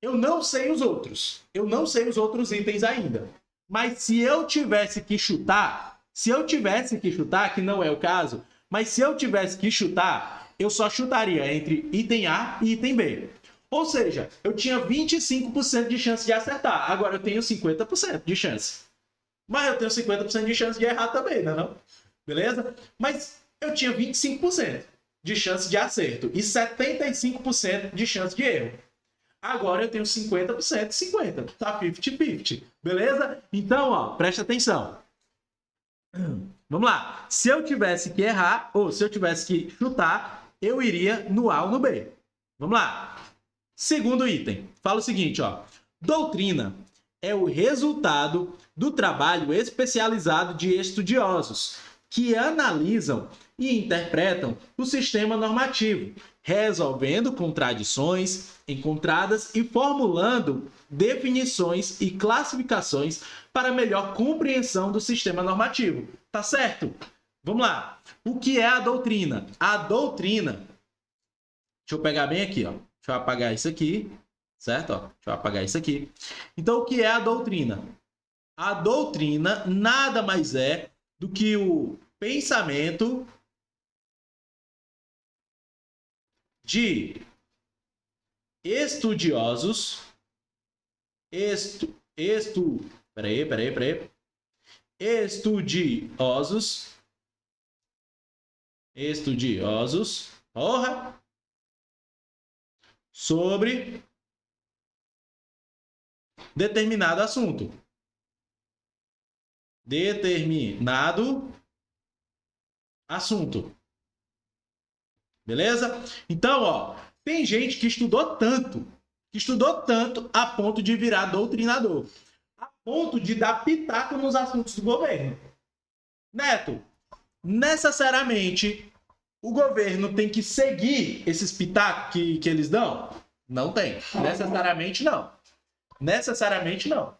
Eu não sei os outros. Eu não sei os outros itens ainda. Mas se eu tivesse que chutar, que não é o caso, mas se eu tivesse que chutar, eu só chutaria entre item A e item B. Ou seja, eu tinha 25% de chance de acertar. Agora eu tenho 50% de chance. Mas eu tenho 50% de chance de errar também, né, não? Beleza? Mas eu tinha 25% de chance de acerto e 75% de chance de erro. Agora eu tenho 50% e 50%. Tá 50-50. Beleza? Então, ó, presta atenção. Vamos lá. Se eu tivesse que errar, ou se eu tivesse que chutar, eu iria no A ou no B. Vamos lá. Segundo item. Fala o seguinte, ó. Doutrina é o resultado do trabalho especializado de estudiosos que analisam e interpretam o sistema normativo, resolvendo contradições encontradas e formulando definições e classificações para melhor compreensão do sistema normativo. Tá certo? Vamos lá. O que é a doutrina? A doutrina... Deixa eu pegar bem aqui, ó. Deixa eu apagar isso aqui. Certo? Ó, deixa eu apagar isso aqui. Então, o que é a doutrina? A doutrina nada mais é do que o pensamento de estudiosos, estudiosos, sobre determinado assunto. Determinado assunto. Beleza? Então, ó, tem gente que estudou tanto a ponto de virar doutrinador, a ponto de dar pitaco nos assuntos do governo. Neto, necessariamente o governo tem que seguir esses pitacos que eles dão? Não tem. Necessariamente não. Necessariamente não.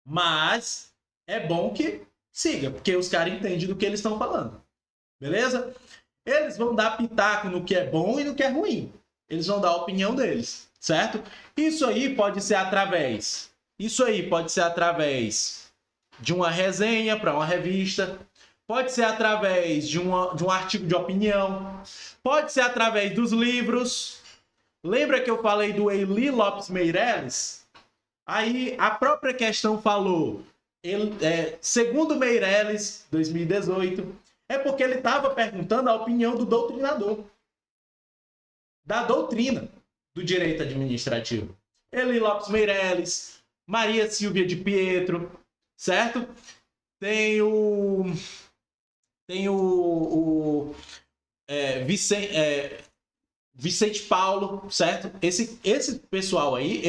Mas é bom que siga, porque os caras entendem do que eles estão falando. Beleza? Eles vão dar pitaco no que é bom e no que é ruim. Eles vão dar a opinião deles, certo? Isso aí pode ser através de uma resenha para uma revista, pode ser através de um artigo de opinião, pode ser através dos livros. Lembra que eu falei do Eili Lopes Meireles? Aí a própria questão falou, segundo Meireles, 2018, é porque ele estava perguntando a opinião do doutrinador, da doutrina do direito administrativo. Eili Lopes Meireles, Maria Silvia de Pietro, certo? Tem o Vicente Paulo, certo? Esse pessoal aí,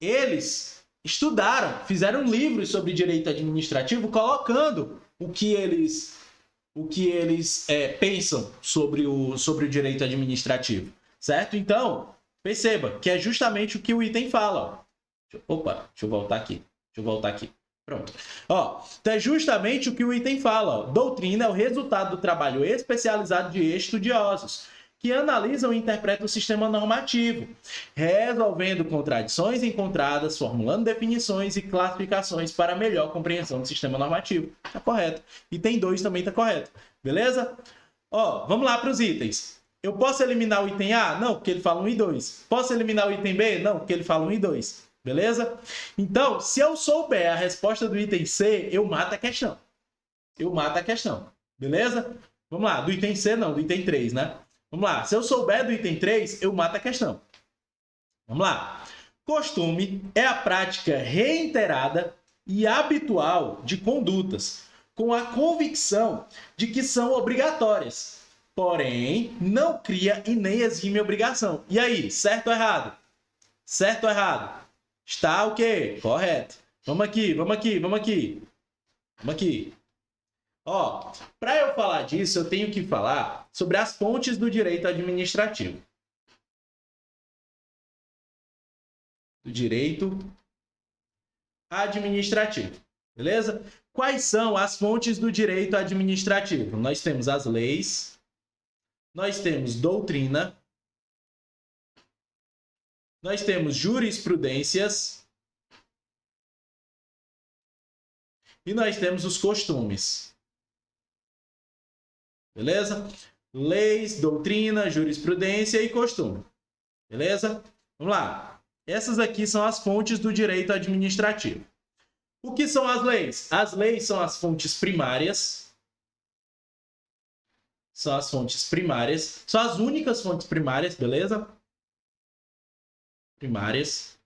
eles estudaram, fizeram livros sobre direito administrativo, colocando o que eles pensam sobre o direito administrativo, certo? Então, perceba que é justamente o que o item fala. Ó. Deixa eu voltar aqui. Pronto. Ó, então é justamente o que o item fala. Ó. Doutrina é o resultado do trabalho especializado de estudiosos que analisam e interpretam o sistema normativo, resolvendo contradições encontradas, formulando definições e classificações para melhor compreensão do sistema normativo. Tá correto. Item 2 também tá correto. Beleza? Ó, vamos lá para os itens. Eu posso eliminar o item A? Não, porque ele fala 1 e 2. Posso eliminar o item B? Não, porque ele fala 1 e 2. Beleza? Então, se eu souber a resposta do item C, eu mato a questão. Beleza? Vamos lá. Do item C, não. Do item 3, né? Vamos lá. Se eu souber do item 3, eu mato a questão. Vamos lá. Costume é a prática reiterada e habitual de condutas, com a convicção de que são obrigatórias, porém não cria e nem exime obrigação. E aí, certo ou errado? Certo ou errado? Está o quê? Correto. Vamos aqui. Ó, para eu falar disso, eu tenho que falar sobre as fontes do direito administrativo. Beleza? Quais são as fontes do direito administrativo? Nós temos as leis, nós temos doutrina, nós temos jurisprudências e nós temos os costumes. Beleza? Leis, doutrina, jurisprudência e costume. Beleza? Vamos lá. Essas aqui são as fontes do direito administrativo. O que são as leis? As leis são as fontes primárias. São as fontes primárias. São as únicas fontes primárias, beleza? Primárias.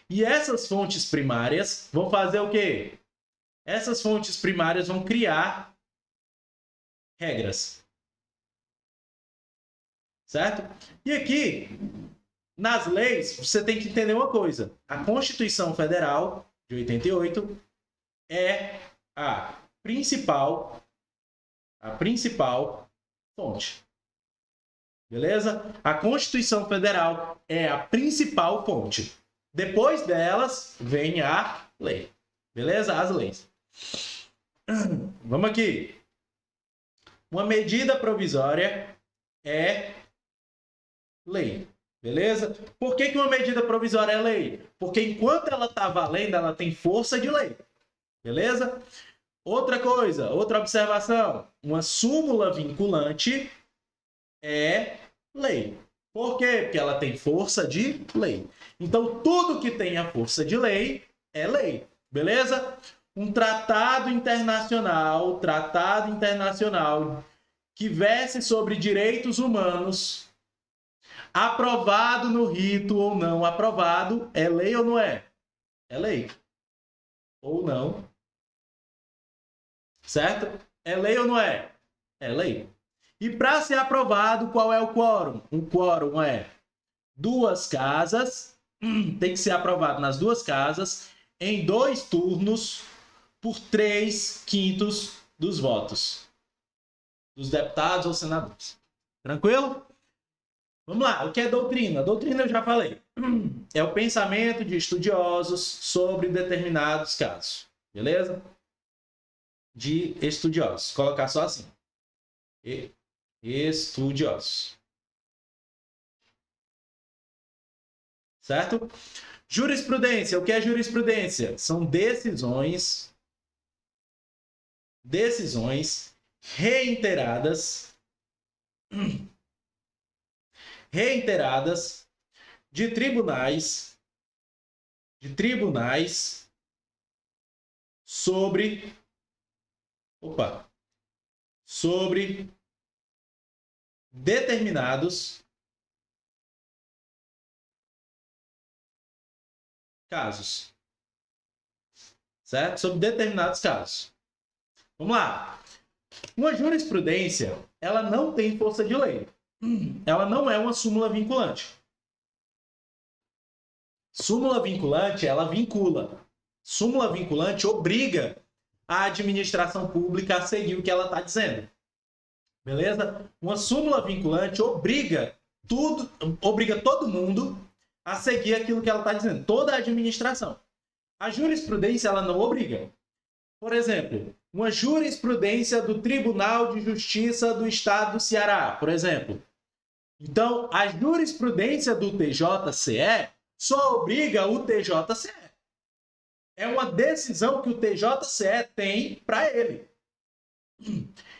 E essas fontes primárias vão fazer o quê? Essas fontes primárias vão criar regras. Certo? E aqui, nas leis, você tem que entender uma coisa. A Constituição Federal de 88 é a principal fonte. Beleza? A Constituição Federal é a principal fonte. Depois delas, vem a lei. Beleza? As leis. Vamos aqui. Uma medida provisória é lei. Beleza? Por que uma medida provisória é lei? Porque enquanto ela está valendo, ela tem força de lei. Beleza? Outra coisa, outra observação. Uma súmula vinculante é lei. Por quê? Porque ela tem força de lei. Então, tudo que tem a força de lei é lei. Beleza? Um tratado internacional que verse sobre direitos humanos, aprovado no rito ou não aprovado, é lei ou não é? É lei. Ou não. Certo? É lei ou não é? É lei. E para ser aprovado, qual é o quórum? O quórum é 2 casas, tem que ser aprovado nas 2 casas, em 2 turnos, por 3/5 dos votos dos deputados ou senadores. Tranquilo? Vamos lá, o que é doutrina? Doutrina eu já falei. É o pensamento de estudiosos sobre determinados casos. Beleza? De estudiosos. Vou colocar só assim. Estudiosos. Certo? Jurisprudência. O que é jurisprudência? São decisões reiteradas de tribunais sobre determinados casos. Certo? Sobre determinados casos. Vamos lá. Uma jurisprudência, ela não tem força de lei. Ela não é uma súmula vinculante. Súmula vinculante, ela vincula. Súmula vinculante obriga a administração pública a seguir o que ela está dizendo. Beleza? Uma súmula vinculante obriga todo mundo a seguir aquilo que ela está dizendo. Toda a administração. A jurisprudência, ela não obriga. Por exemplo, uma jurisprudência do Tribunal de Justiça do Estado do Ceará, por exemplo. Então, a jurisprudência do TJCE só obriga o TJCE. É uma decisão que o TJCE tem para ele.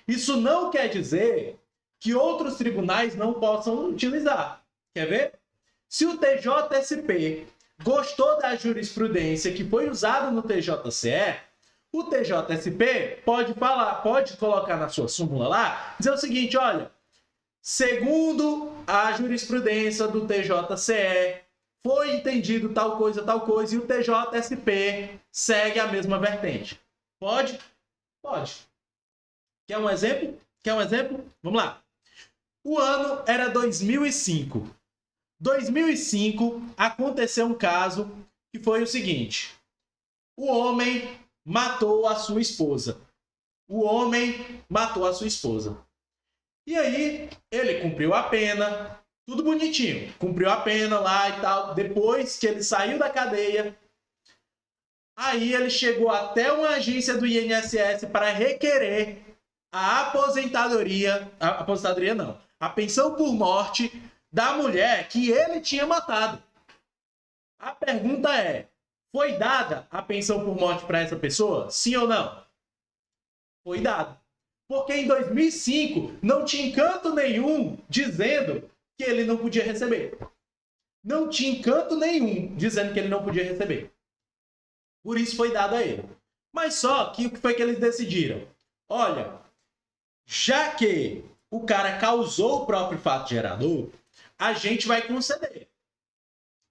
Isso não quer dizer que outros tribunais não possam utilizar. Quer ver? Se o TJSP gostou da jurisprudência que foi usada no TJCE, o TJSP pode colocar na sua súmula lá, dizer o seguinte, olha, segundo a jurisprudência do TJCE, foi entendido tal coisa, e o TJSP segue a mesma vertente. Pode? Pode. Quer um exemplo? Vamos lá. O ano era 2005. 2005 aconteceu um caso que foi o seguinte. O homem matou a sua esposa. E aí, ele cumpriu a pena, tudo bonitinho. Cumpriu a pena lá e tal. Depois que ele saiu da cadeia, aí ele chegou até uma agência do INSS para requerer a a pensão por morte da mulher que ele tinha matado. A pergunta é, foi dada a pensão por morte para essa pessoa? Sim ou não? Foi dado. Porque em 2005 não tinha canto nenhum dizendo que ele não podia receber. Não tinha canto nenhum dizendo que ele não podia receber. Por isso foi dado a ele. Mas só que o que foi que eles decidiram? Olha, já que o cara causou o próprio fato gerador, a gente vai conceder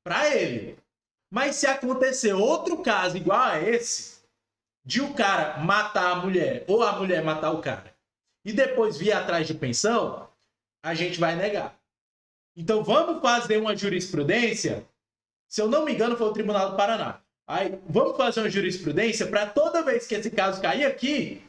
para ele. Mas se acontecer outro caso igual a esse, de o cara matar a mulher ou a mulher matar o cara e depois vir atrás de pensão, a gente vai negar. Então vamos fazer uma jurisprudência, se eu não me engano foi o Tribunal do Paraná. Aí vamos fazer uma jurisprudência para toda vez que esse caso cair aqui,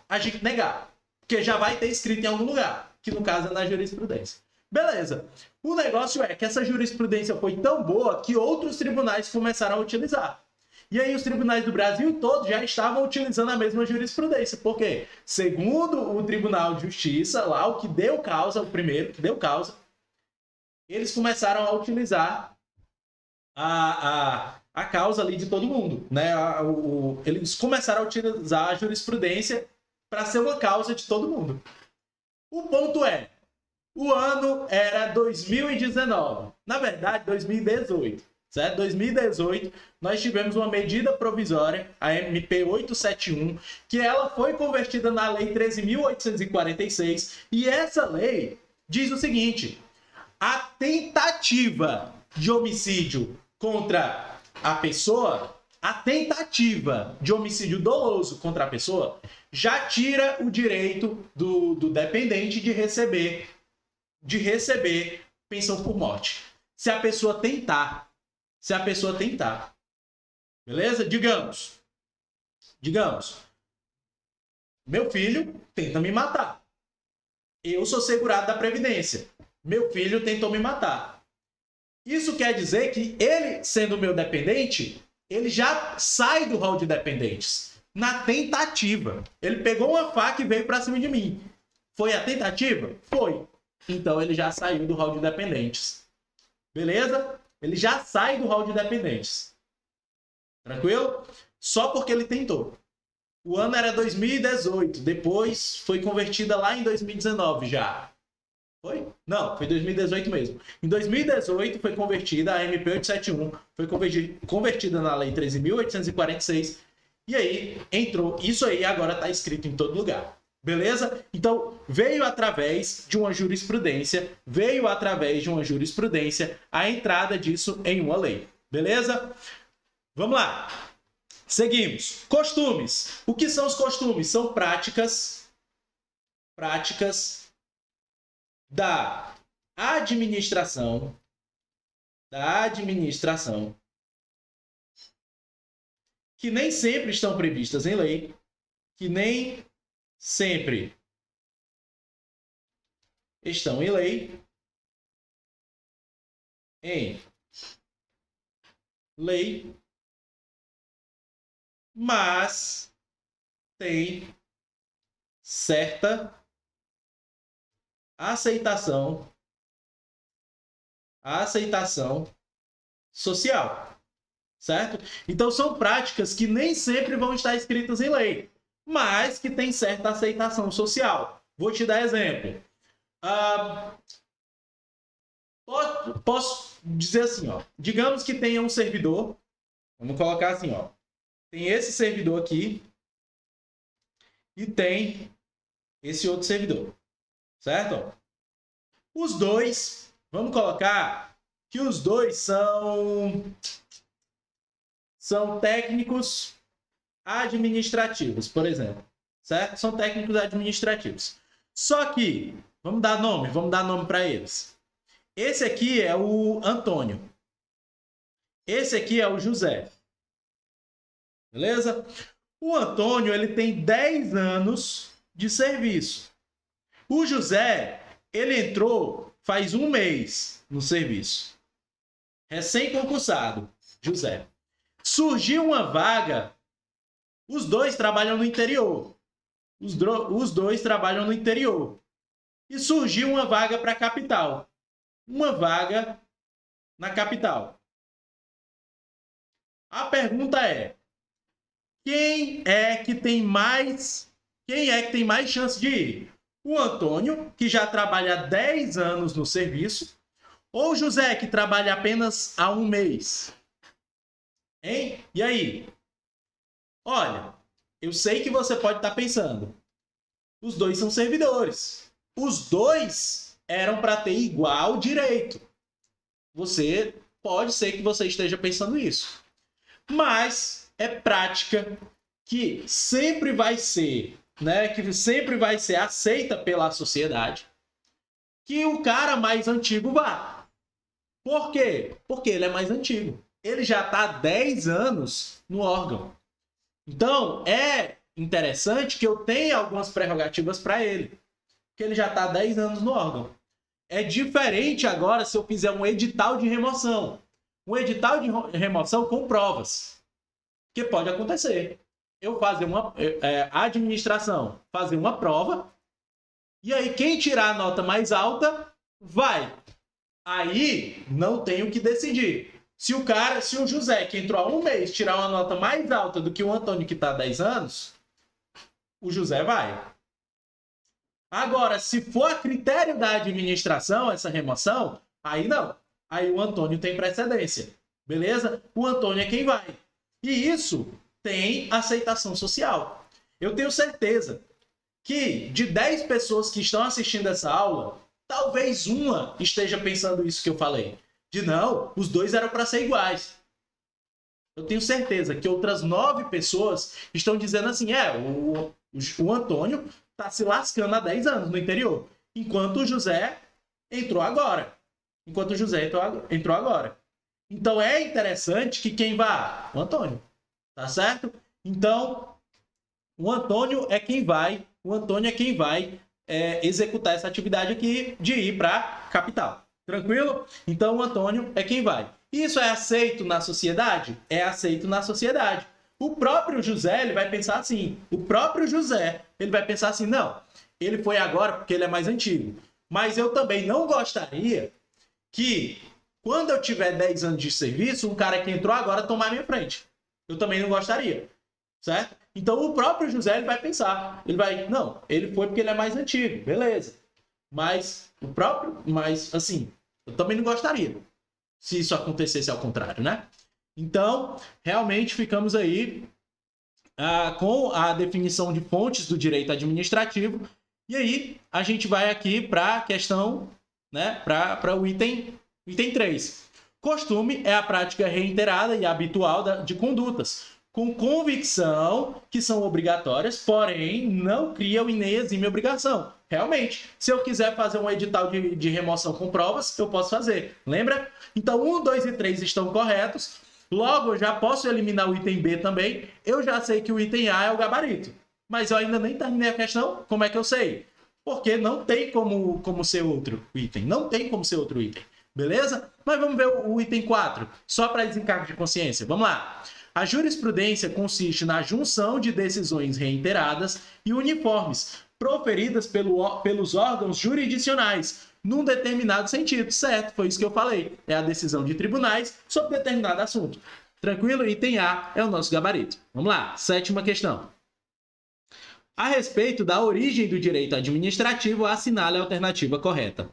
a gente negar. Porque já vai ter escrito em algum lugar, que no caso é na jurisprudência. Beleza. O negócio é que essa jurisprudência foi tão boa que outros tribunais começaram a utilizar. E aí os tribunais do Brasil todos já estavam utilizando a mesma jurisprudência. Por quê? Segundo o Tribunal de Justiça, lá o que deu causa, o primeiro que deu causa, eles começaram a utilizar a causa ali de todo mundo, né? Eles começaram a utilizar a jurisprudência para ser uma causa de todo mundo. O ponto é, o ano era 2019, na verdade 2018, certo? 2018 nós tivemos uma medida provisória, a MP 871, que ela foi convertida na Lei 13.846 e essa lei diz o seguinte: a tentativa de homicídio contra a pessoa, a tentativa de homicídio doloso contra a pessoa já tira o direito do dependente de receber pensão por morte. Se a pessoa tentar. Beleza? Digamos, meu filho tenta me matar. Eu sou segurado da Previdência. Meu filho tentou me matar. Isso quer dizer que ele, sendo meu dependente, ele já sai do rol de dependentes. Na tentativa. Ele pegou uma faca e veio para cima de mim. Foi a tentativa? Foi. Então ele já saiu do rol de dependentes. Beleza? Ele já sai do rol de dependentes. Tranquilo? Só porque ele tentou. O ano era 2018. Depois foi convertida lá em 2019 já. Foi? Não, foi 2018 mesmo. Em 2018 foi convertida a MP 871. Foi convertida na Lei 13.846. E aí entrou. Isso aí agora está escrito em todo lugar. Beleza? Então, veio através de uma jurisprudência a entrada disso em uma lei. Beleza? Vamos lá. Seguimos. Costumes. O que são os costumes? São práticas da administração que nem sempre estão previstas em lei, que nem sempre estão em lei, mas tem certa aceitação social, certo? Então são práticas que nem sempre vão estar escritas em lei, mas que tem certa aceitação social. Vou te dar exemplo. Posso dizer assim, ó. Digamos que tenha um servidor. Vamos colocar assim, ó. Tem esse servidor aqui e tem esse outro servidor, certo? Os dois, vamos colocar que os dois são técnicos administrativos, por exemplo, certo? São técnicos administrativos. Só que, vamos dar nome para eles. Esse aqui é o Antônio. Esse aqui é o José. Beleza? O Antônio, ele tem 10 anos de serviço. O José, ele entrou faz um mês no serviço. Recém-concursado, José. Surgiu uma vaga. Os dois trabalham no interior. Os dois trabalham no interior. E surgiu uma vaga para a capital. Uma vaga na capital. A pergunta é: quem é que tem mais chance de ir? O Antônio, que já trabalha há 10 anos no serviço, ou o José, que trabalha apenas há um mês? Hein? E aí? Olha, eu sei que você pode estar pensando, os dois são servidores. Os dois eram para ter igual direito. Você pode ser que você esteja pensando isso. Mas é prática que sempre vai ser, né, que sempre vai ser aceita pela sociedade que o cara mais antigo vá. Por quê? Porque ele é mais antigo. Ele já está há 10 anos no órgão. Então, é interessante que eu tenha algumas prerrogativas para ele. Porque ele já está há 10 anos no órgão. É diferente agora se eu fizer um edital de remoção. Um edital de remoção com provas. Que pode acontecer. Eu fazer uma administração, fazer uma prova, e aí quem tirar a nota mais alta, vai. Aí não tenho que decidir. Se o José, que entrou há um mês, tirar uma nota mais alta do que o Antônio, que está há 10 anos, o José vai. Agora, se for a critério da administração, essa remoção, aí não. Aí o Antônio tem precedência. Beleza? O Antônio é quem vai. E isso tem aceitação social. Eu tenho certeza que de 10 pessoas que estão assistindo essa aula, talvez uma esteja pensando isso que eu falei. De não, os dois eram para ser iguais. Eu tenho certeza que outras 9 pessoas estão dizendo assim, o Antônio está se lascando há 10 anos no interior, enquanto o José entrou agora. Então é interessante que quem vá? O Antônio. Tá certo? Então, o Antônio é quem vai executar essa atividade aqui de ir para a capital. Tranquilo? Então, o Antônio é quem vai. Isso é aceito na sociedade? É aceito na sociedade. O próprio José, ele vai pensar assim. Não, ele foi agora porque ele é mais antigo. Mas eu também não gostaria que, quando eu tiver 10 anos de serviço, um cara que entrou agora tomar minha frente. Eu também não gostaria. Certo? Então, o próprio José, ele vai pensar. Ele foi porque ele é mais antigo. Beleza. Mas, assim, eu também não gostaria se isso acontecesse ao contrário, né? Então, realmente ficamos aí com a definição de fontes do direito administrativo. E aí, a gente vai aqui para a questão, né? Para o item 3. Costume é a prática reiterada e habitual de condutas, com convicção que são obrigatórias, porém não criam e nem exime obrigação. Realmente, se eu quiser fazer um edital de remoção com provas, eu posso fazer. Lembra? Então, 1, 2 e 3 estão corretos. Logo, eu já posso eliminar o item B também. Eu já sei que o item A é o gabarito. Mas eu ainda nem terminei a questão. Como é que eu sei? Porque não tem como ser outro item. Não tem como ser outro item. Beleza? Mas vamos ver o item 4. Só para desencargo de consciência. Vamos lá. A jurisprudência consiste na junção de decisões reiteradas e uniformes, proferidas pelos órgãos jurisdicionais, num determinado sentido. Certo, foi isso que eu falei. É a decisão de tribunais sobre determinado assunto. Tranquilo? Item A é o nosso gabarito. Vamos lá, 7ª questão. A respeito da origem do direito administrativo, assinale a alternativa correta.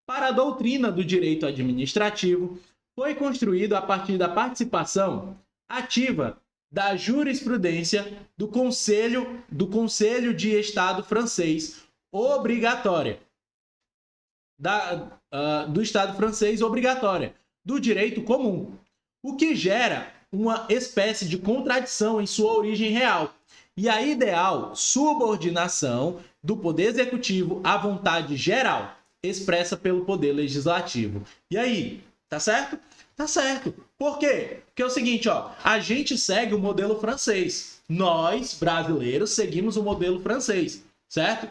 Para a doutrina do direito administrativo, foi construído a partir da participação ativa da jurisprudência do Conselho de Estado francês obrigatória. Do Estado francês obrigatória, do direito comum, o que gera uma espécie de contradição em sua origem real e a ideal subordinação do poder executivo à vontade geral, expressa pelo poder legislativo. E aí, tá certo? Tá certo. Por quê? Porque é o seguinte, a gente segue o modelo francês. Nós, brasileiros, seguimos o modelo francês, certo?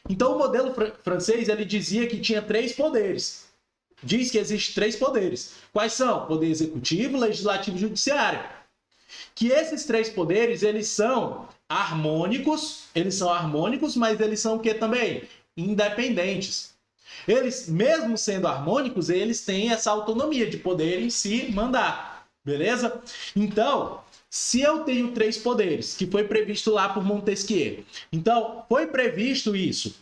Então, o modelo francês, ele dizia que tinha 3 poderes. Diz que existem 3 poderes. Quais são? Poder executivo, legislativo e judiciário. Que esses 3 poderes, eles são harmônicos, mas eles são o quê também? Independentes. Eles, mesmo sendo harmônicos, eles têm essa autonomia de poderem se mandar, beleza? Então, se eu tenho 3 poderes, que foi previsto lá por Montesquieu, então, foi previsto isso,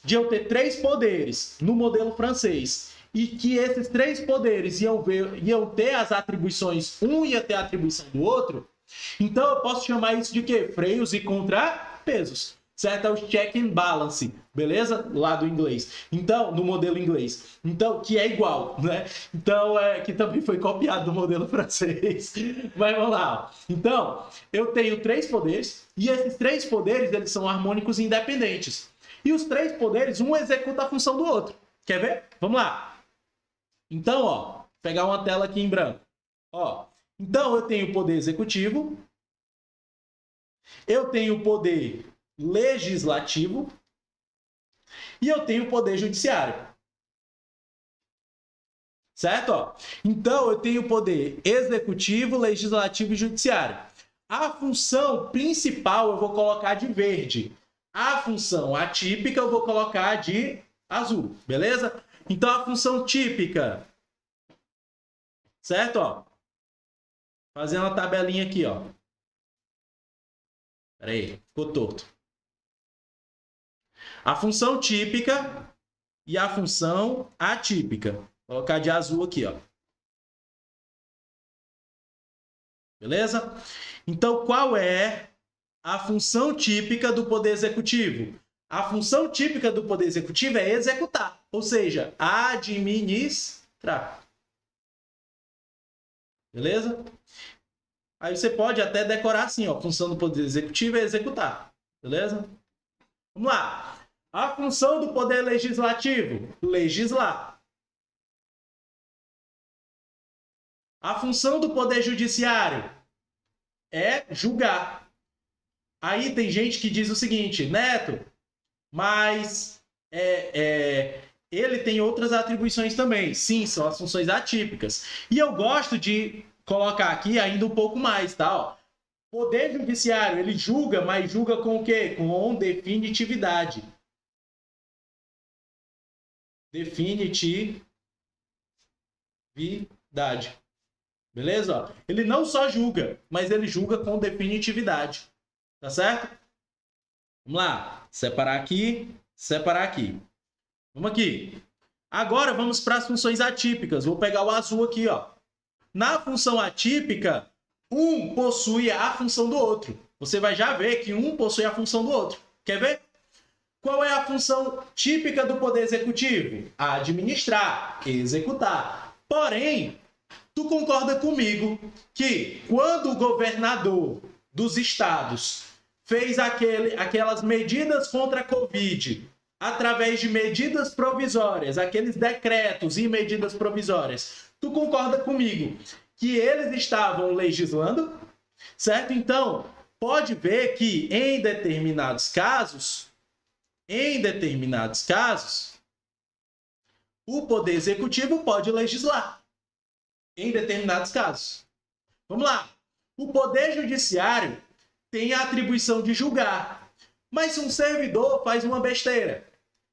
de eu ter 3 poderes no modelo francês, e que esses três poderes iam ter as atribuições, um ia ter a atribuição do outro, então eu posso chamar isso de quê? Freios e contrapesos. Certo? É o check and balance, beleza? Lá do inglês. Então, no modelo inglês. Então, que é igual, né? Então, que também foi copiado do modelo francês. Mas vamos lá. Então, eu tenho três poderes, e esses três poderes, eles são harmônicos independentes. E os três poderes, um executa a função do outro. Quer ver? Vamos lá. Então, ó, pegar uma tela aqui em branco. Ó, então, eu tenho o poder executivo, eu tenho o poder legislativo e eu tenho o poder judiciário. Certo? Ó, então, eu tenho o poder executivo, legislativo e judiciário. A função principal eu vou colocar de verde. A função atípica eu vou colocar de azul, beleza? Então, a função típica, certo? Ó, fazendo uma tabelinha aqui, ó. Pera aí, ficou torto. A função típica e a função atípica. Vou colocar de azul aqui, ó. Beleza? Então, qual é a função típica do poder executivo? A função típica do poder executivo é executar, ou seja, administrar. Beleza? Aí você pode até decorar assim, ó. A função do poder executivo é executar. Beleza? Vamos lá. A função do poder legislativo, legislar. A função do poder judiciário é julgar. Aí tem gente que diz o seguinte, Neto, mas ele tem outras atribuições também. Sim, são as funções atípicas. E eu gosto de colocar aqui ainda um pouco mais, tá? Ó, poder judiciário, ele julga, mas julga com o quê? Com definitividade. Definitividade. Beleza? Ó, ele não só julga, mas ele julga com definitividade. Tá certo? Vamos lá. Separar aqui, separar aqui. Vamos aqui. Agora vamos para as funções atípicas. Vou pegar o azul aqui, ó. Na função atípica, um possui a função do outro. Você vai já ver que um possui a função do outro. Quer ver? Qual é a função típica do poder executivo? Administrar, executar. Porém, tu concorda comigo que quando o governador dos estados fez aquelas medidas contra a Covid, através de medidas provisórias, aqueles decretos e medidas provisórias, tu concorda comigo que eles estavam legislando? Certo? Então, pode ver que em determinados casos, o poder executivo pode legislar. Em determinados casos. Vamos lá. O poder judiciário tem a atribuição de julgar. Mas se um servidor faz uma besteira,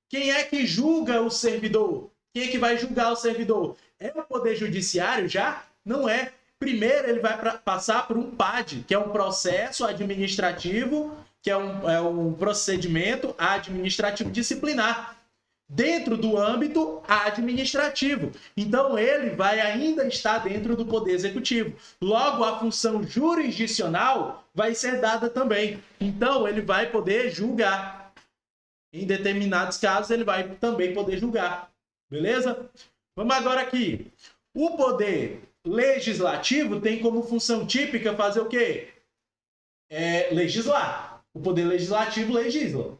quem é que julga o servidor? Quem é que vai julgar o servidor? É o poder judiciário já? Não é. Primeiro ele vai passar por um PAD, que é um processo administrativo, que é um procedimento administrativo disciplinar, dentro do âmbito administrativo. Então, ele vai ainda estar dentro do poder executivo. Logo, a função jurisdicional vai ser dada também. Então, ele vai poder julgar. Em determinados casos, ele vai também poder julgar. Beleza? Vamos agora aqui. O poder legislativo tem como função típica fazer o quê? Legislar. O poder legislativo legisla.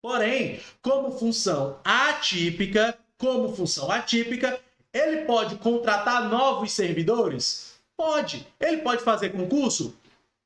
Porém, como função atípica, ele pode contratar novos servidores? Pode. Ele pode fazer concurso?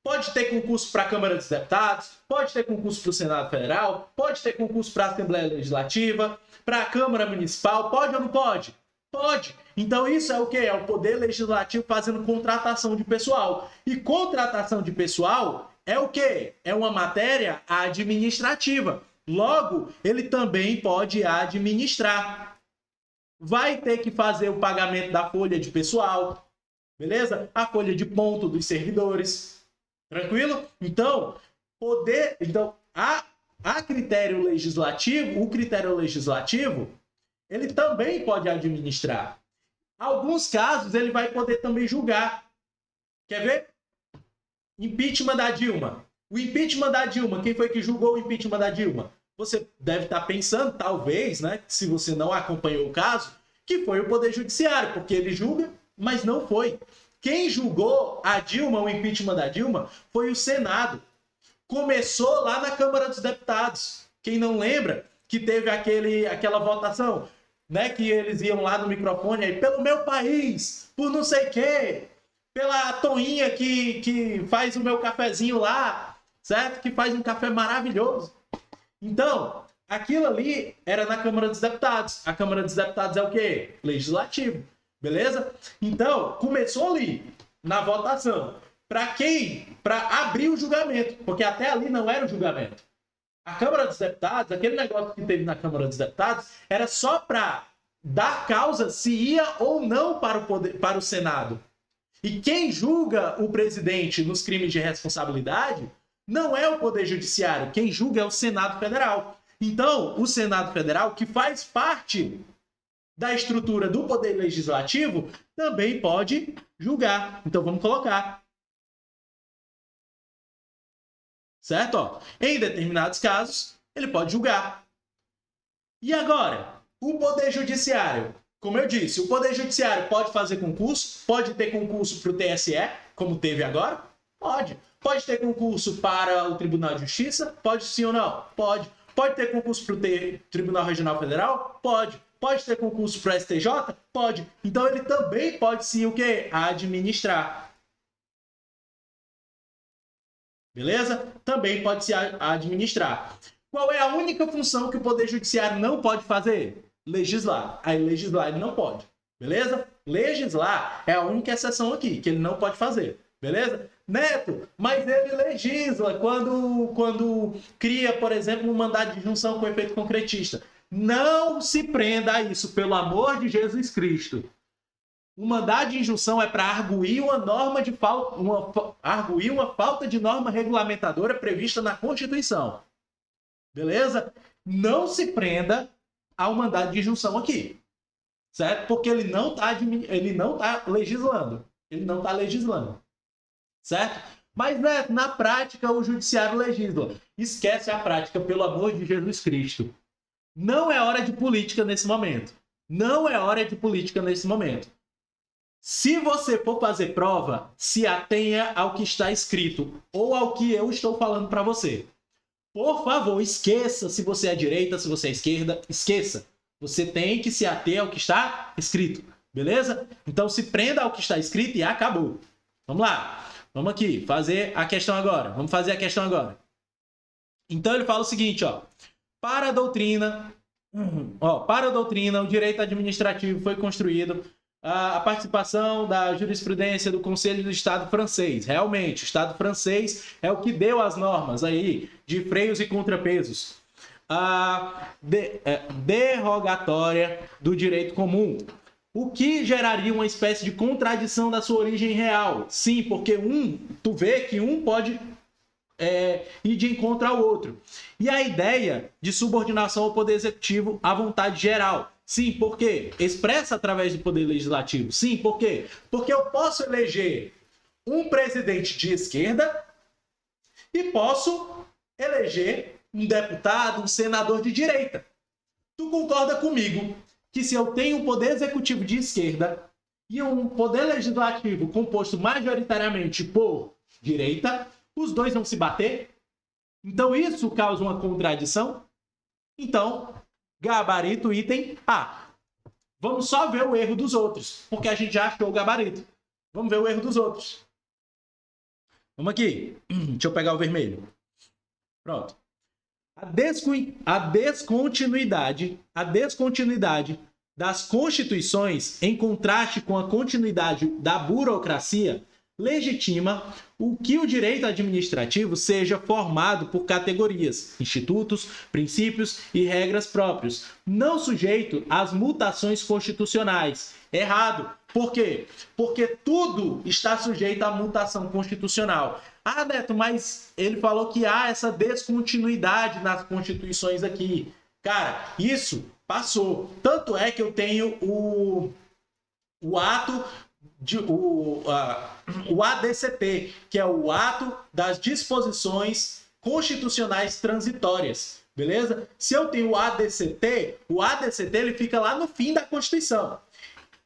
Pode ter concurso para a Câmara dos Deputados, pode ter concurso para o Senado Federal, pode ter concurso para a Assembleia Legislativa, para a Câmara Municipal, pode ou não pode? Pode. Então isso é o quê? É o poder legislativo fazendo contratação de pessoal. E contratação de pessoal é o quê? É uma matéria administrativa. Logo, ele também pode administrar. Vai ter que fazer o pagamento da folha de pessoal, beleza? A folha de ponto dos servidores. Tranquilo? Então, a critério legislativo, o critério legislativo, ele também pode administrar. Alguns casos ele vai poder também julgar. Quer ver? Impeachment da Dilma. O impeachment da Dilma, quem foi que julgou o impeachment da Dilma? Você deve estar pensando, talvez, né, se você não acompanhou o caso, que foi o Poder Judiciário, porque ele julga, mas não foi. Quem julgou a Dilma, o impeachment da Dilma, foi o Senado. Começou lá na Câmara dos Deputados. Quem não lembra que teve aquela votação, né, que eles iam lá no microfone aí, pelo meu país, por não sei o quê, pela Toinha que faz o meu cafezinho lá, certo? Que faz um café maravilhoso. Então, aquilo ali era na Câmara dos Deputados. A Câmara dos Deputados é o quê? Legislativo. Beleza? Então, começou ali, na votação. Para quem? Para abrir o julgamento. Porque até ali não era o julgamento. A Câmara dos Deputados, aquele negócio que teve na Câmara dos Deputados, era só para dar causa se ia ou não para o Senado. E quem julga o presidente nos crimes de responsabilidade não é o Poder Judiciário. Quem julga é o Senado Federal. Então, o Senado Federal, que faz parte da estrutura do Poder Legislativo, também pode julgar. Então, vamos colocar. Certo? Ó, em determinados casos, ele pode julgar. E agora, o Poder Judiciário. Como eu disse, o Poder Judiciário pode fazer concurso, pode ter concurso para o TSE, como teve agora? Pode. Pode ter concurso para o Tribunal de Justiça? Pode sim ou não? Pode. Pode ter concurso para o Tribunal Regional Federal? Pode. Pode ter concurso para o STJ? Pode. Então ele também pode sim o quê? Administrar. Beleza? Também pode se administrar. Qual é a única função que o Poder Judiciário não pode fazer? Legislar. Aí legislar ele não pode. Beleza? Legislar é a única exceção aqui, que ele não pode fazer. Beleza? Neto, mas ele legisla quando cria, por exemplo, um mandado de injunção com efeito concretista. Não se prenda a isso, pelo amor de Jesus Cristo. O mandado de injunção é para arguir arguir uma falta de norma regulamentadora prevista na Constituição. Beleza? Não se prenda ao mandado de injunção aqui. Certo? Porque ele não está legislando. Ele não está legislando. Certo? Mas, né, na prática, o judiciário legisla. Esquece a prática, pelo amor de Jesus Cristo. Não é hora de política nesse momento. Não é hora de política nesse momento. Se você for fazer prova, se atenha ao que está escrito ou ao que eu estou falando para você. Por favor, esqueça se você é direita, se você é esquerda, esqueça. Você tem que se ater ao que está escrito, beleza? Então se prenda ao que está escrito e acabou. Vamos lá. Vamos aqui fazer a questão agora. Vamos fazer a questão agora. Então ele fala o seguinte, ó. Para a doutrina, o direito administrativo foi construído a participação da jurisprudência do Conselho do Estado francês. Realmente, o Estado francês é o que deu as normas aí de freios e contrapesos. A derrogatória do direito comum. O que geraria uma espécie de contradição da sua origem real. Sim, porque tu vê que um pode ir de encontro ao outro. E a ideia de subordinação ao poder executivo à vontade geral. Sim, por quê? Expressa através do poder legislativo. Sim, por quê? Porque eu posso eleger um presidente de esquerda e posso eleger um deputado, um senador de direita. Tu concorda comigo que se eu tenho um poder executivo de esquerda e um poder legislativo composto majoritariamente por direita, os dois vão se bater? Então isso causa uma contradição? Então, gabarito item A. Vamos só ver o erro dos outros, porque a gente já achou o gabarito. Vamos ver o erro dos outros. Vamos aqui. Deixa eu pegar o vermelho. Pronto. A descontinuidade das constituições, em contraste com a continuidade da burocracia, legitima o que o direito administrativo seja formado por categorias, institutos, princípios e regras próprios, não sujeito às mutações constitucionais. Errado. Por quê? Porque tudo está sujeito à mutação constitucional. Ah, Neto, mas ele falou que há essa descontinuidade nas constituições aqui. Cara, isso Passou. Tanto é que eu tenho o ato o ADCT, que é o ato das disposições constitucionais transitórias, beleza? Se eu tenho o ADCT ele fica lá no fim da Constituição.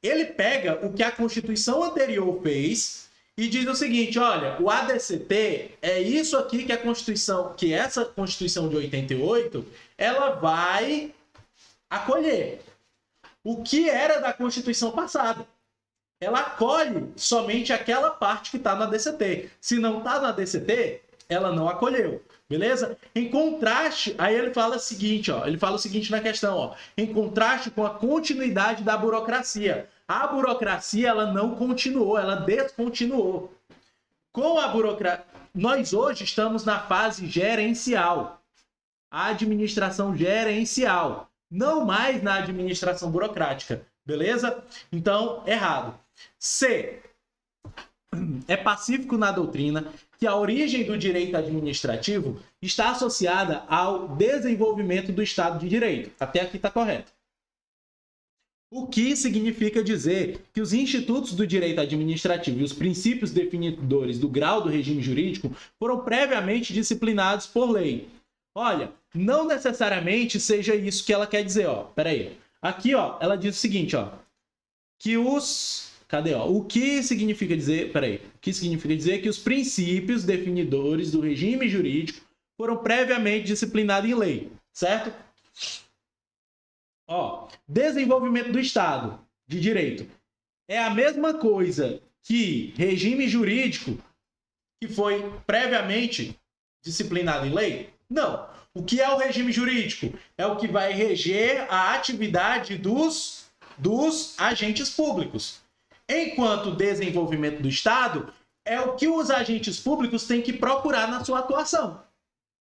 Ele pega o que a Constituição anterior fez e diz o seguinte, olha, o ADCT é isso aqui que essa Constituição de 88, ela vai acolher. O que era da Constituição passada. Ela acolhe somente aquela parte que está na DCT. Se não está na DCT, ela não acolheu. Beleza? Em contraste, aí ele fala o seguinte, ó, ele fala o seguinte na questão, ó, em contraste com a continuidade da burocracia. A burocracia, ela não continuou, ela descontinuou. Com a burocracia, nós hoje estamos na fase gerencial. A administração gerencial, não mais na administração burocrática. Beleza? Então, errado. C. É pacífico na doutrina que a origem do direito administrativo está associada ao desenvolvimento do Estado de Direito. Até aqui está correto. O que significa dizer que os institutos do direito administrativo e os princípios definidores do grau do regime jurídico foram previamente disciplinados por lei. Olha, não necessariamente seja isso que ela quer dizer, ó. Peraí. Aqui, ó, ela diz o seguinte, ó, que os... Cadê, ó? O que significa dizer... Peraí. O que significa dizer que os princípios definidores do regime jurídico foram previamente disciplinados em lei, certo? Ó, desenvolvimento do Estado de Direito. É a mesma coisa que regime jurídico que foi previamente disciplinado em lei? Não. O que é o regime jurídico? É o que vai reger a atividade dos agentes públicos. Enquanto o desenvolvimento do Estado é o que os agentes públicos têm que procurar na sua atuação.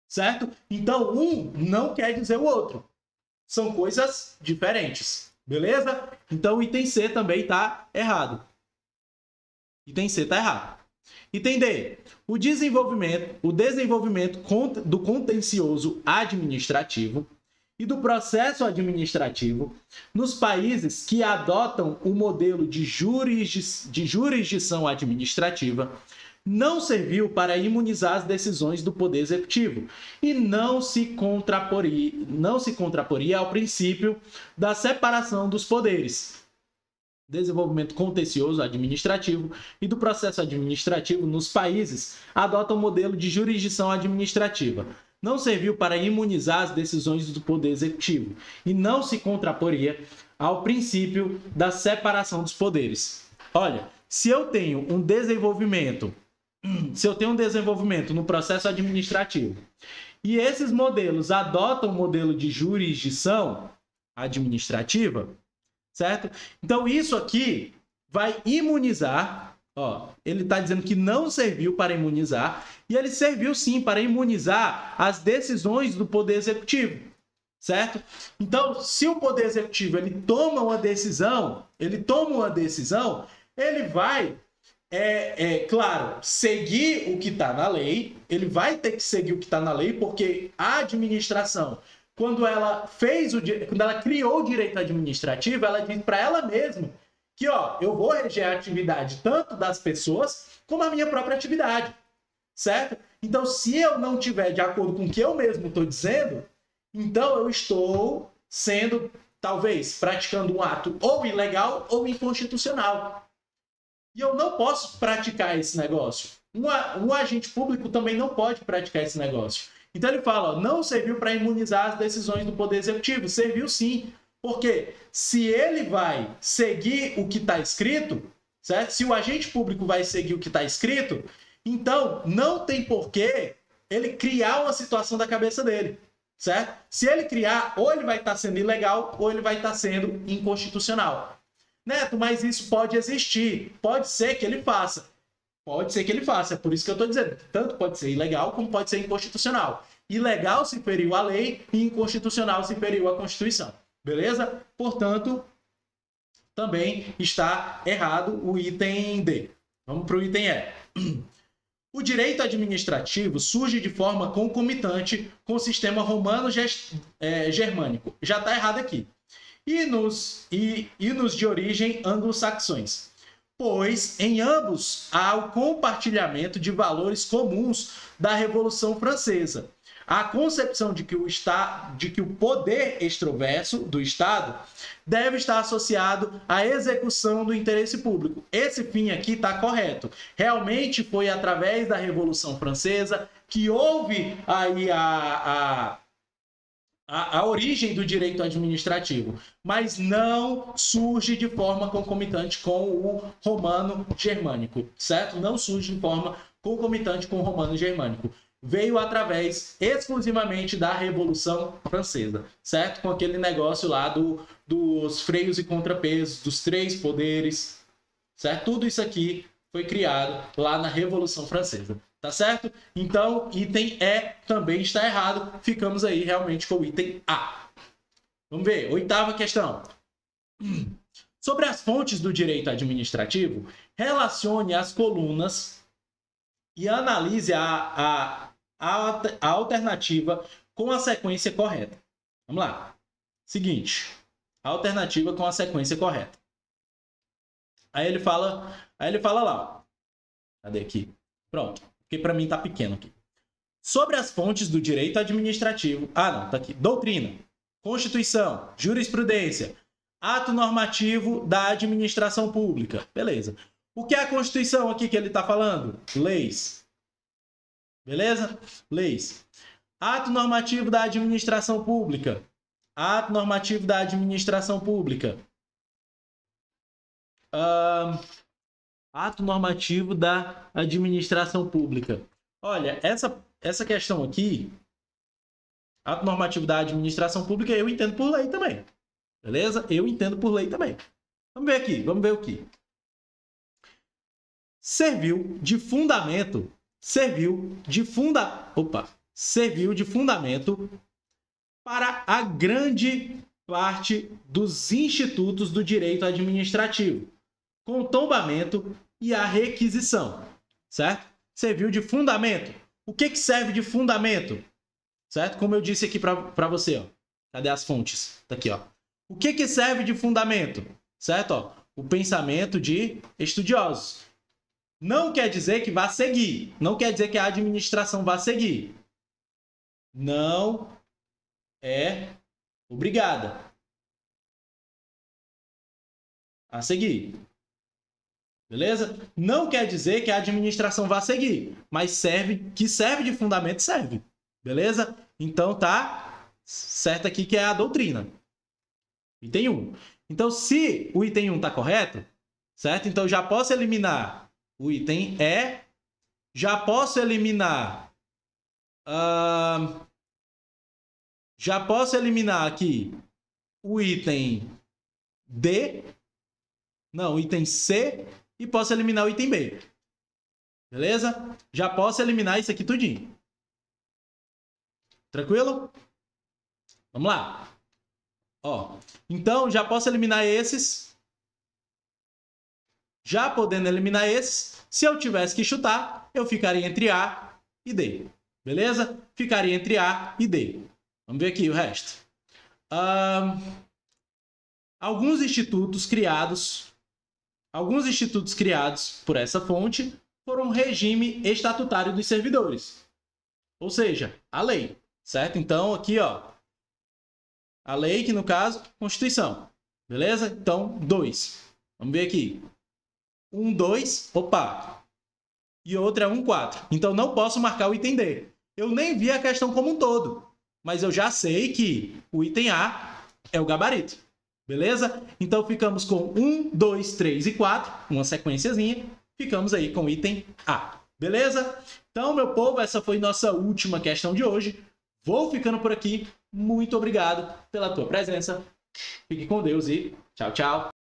Certo? Então, um não quer dizer o outro. São coisas diferentes. Beleza? Então, o item C também está errado. Item C está errado. Item D. O desenvolvimento do contencioso administrativo e do processo administrativo nos países que adotam o modelo de jurisdição administrativa não serviu para imunizar as decisões do Poder Executivo e não se contraporia ao princípio da separação dos poderes. Desenvolvimento contencioso administrativo e do processo administrativo nos países adotam o modelo de jurisdição administrativa. Não serviu para imunizar as decisões do Poder Executivo e não se contraporia ao princípio da separação dos poderes. Olha, se eu tenho um desenvolvimento no processo administrativo e esses modelos adotam o modelo de jurisdição administrativa, certo? Então, isso aqui vai imunizar, ó, ele está dizendo que não serviu para imunizar, e ele serviu sim para imunizar as decisões do Poder Executivo, certo? Então, se o Poder Executivo ele toma uma decisão, ele vai, claro, seguir o que está na lei, ele vai ter que seguir o que está na lei, porque a administração, quando ela criou o direito administrativo, ela diz para ela mesma que, ó, eu vou reger a atividade tanto das pessoas como a minha própria atividade, certo? Então, se eu não tiver de acordo com o que eu mesmo estou dizendo, então eu estou sendo, talvez, praticando um ato ou ilegal ou inconstitucional. E eu não posso praticar esse negócio. Um agente público também não pode praticar esse negócio. Então ele fala, ó, não serviu para imunizar as decisões do Poder Executivo. Serviu sim. Porque se ele vai seguir o que está escrito, certo? Se o agente público vai seguir o que está escrito, então não tem porquê ele criar uma situação da cabeça dele, certo? Se ele criar, ou ele vai estar sendo ilegal, ou ele vai estar sendo inconstitucional. Neto, mas isso pode existir. Pode ser que ele faça. Pode ser que ele faça, é por isso que eu estou dizendo. Tanto pode ser ilegal, como pode ser inconstitucional. Ilegal se feriu a lei e inconstitucional se feriu a Constituição. Beleza? Portanto, também está errado o item D. Vamos para o item E. O direito administrativo surge de forma concomitante com o sistema romano-germânico. Já está errado aqui. e nos de origem anglo-saxões, pois em ambos há o compartilhamento de valores comuns da Revolução Francesa. A concepção de que o poder extroverso do Estado deve estar associado à execução do interesse público. Esse fim aqui está correto. Realmente foi através da Revolução Francesa que houve aí a origem do direito administrativo, mas não surge de forma concomitante com o romano germânico, certo? Não surge de forma concomitante com o romano germânico. Veio através exclusivamente da Revolução Francesa, certo? Com aquele negócio lá dos freios e contrapesos, dos 3 poderes, certo? Tudo isso aqui foi criado lá na Revolução Francesa, tá certo? Então, item E também está errado. Ficamos aí realmente com o item A. Vamos ver, 8ª questão. Sobre as fontes do direito administrativo, relacione as colunas e analise a alternativa com a sequência correta. Vamos lá. Seguinte, a alternativa com a sequência correta. Aí ele fala lá, ó. Cadê aqui? Pronto, porque para mim tá pequeno aqui. Sobre as fontes do direito administrativo. Ah, não, tá aqui. Doutrina, Constituição, jurisprudência, ato normativo da administração pública. Beleza. O que é a Constituição aqui que ele tá falando? Leis. Beleza? Leis. Ato normativo da administração pública. Ato normativo da administração pública. Ato normativo da administração pública. Olha, essa questão aqui, ato normativo da administração pública, eu entendo por lei também. Beleza? Eu entendo por lei também. Vamos ver aqui, vamos ver o que. Serviu de fundamento para a grande parte dos institutos do direito administrativo, com tombamento e a requisição, certo? Serviu de fundamento. O que serve de fundamento? Certo? Como eu disse aqui para você, ó. Cadê as fontes? Tá aqui, ó. O que serve de fundamento? Certo? Ó, o pensamento de estudiosos. Não quer dizer que vá seguir. Não quer dizer que a administração vá seguir. Não é obrigada a seguir. Beleza? Não quer dizer que a administração vá seguir, mas serve de fundamento, serve. Beleza? Então tá certo aqui que é a doutrina. Item 1. Então, se o item 1 tá correto, certo? Então já posso eliminar o item E, já posso eliminar aqui o item D, não, o item C, e posso eliminar o item B. Beleza? Já posso eliminar isso aqui tudinho. Tranquilo? Vamos lá. Ó, então já posso eliminar esses. Já podendo eliminar esses, se eu tivesse que chutar, eu ficaria entre A e D. Beleza? Ficaria entre A e D. Vamos ver aqui o resto. Alguns institutos criados por essa fonte foram um regime estatutário dos servidores. Ou seja, a lei. Certo? Então, aqui, ó. A lei, que no caso, Constituição. Beleza? Então, 2. Vamos ver aqui. 1, 2, opa. E outra é 1, 4. Então, não posso marcar o item D. Eu nem vi a questão como um todo. Mas eu já sei que o item A é o gabarito. Beleza? Então, ficamos com 1, 2, 3 e 4. Uma sequenciazinha. Ficamos aí com o item A. Beleza? Então, meu povo, essa foi nossa última questão de hoje. Vou ficando por aqui. Muito obrigado pela tua presença. Fique com Deus e tchau, tchau.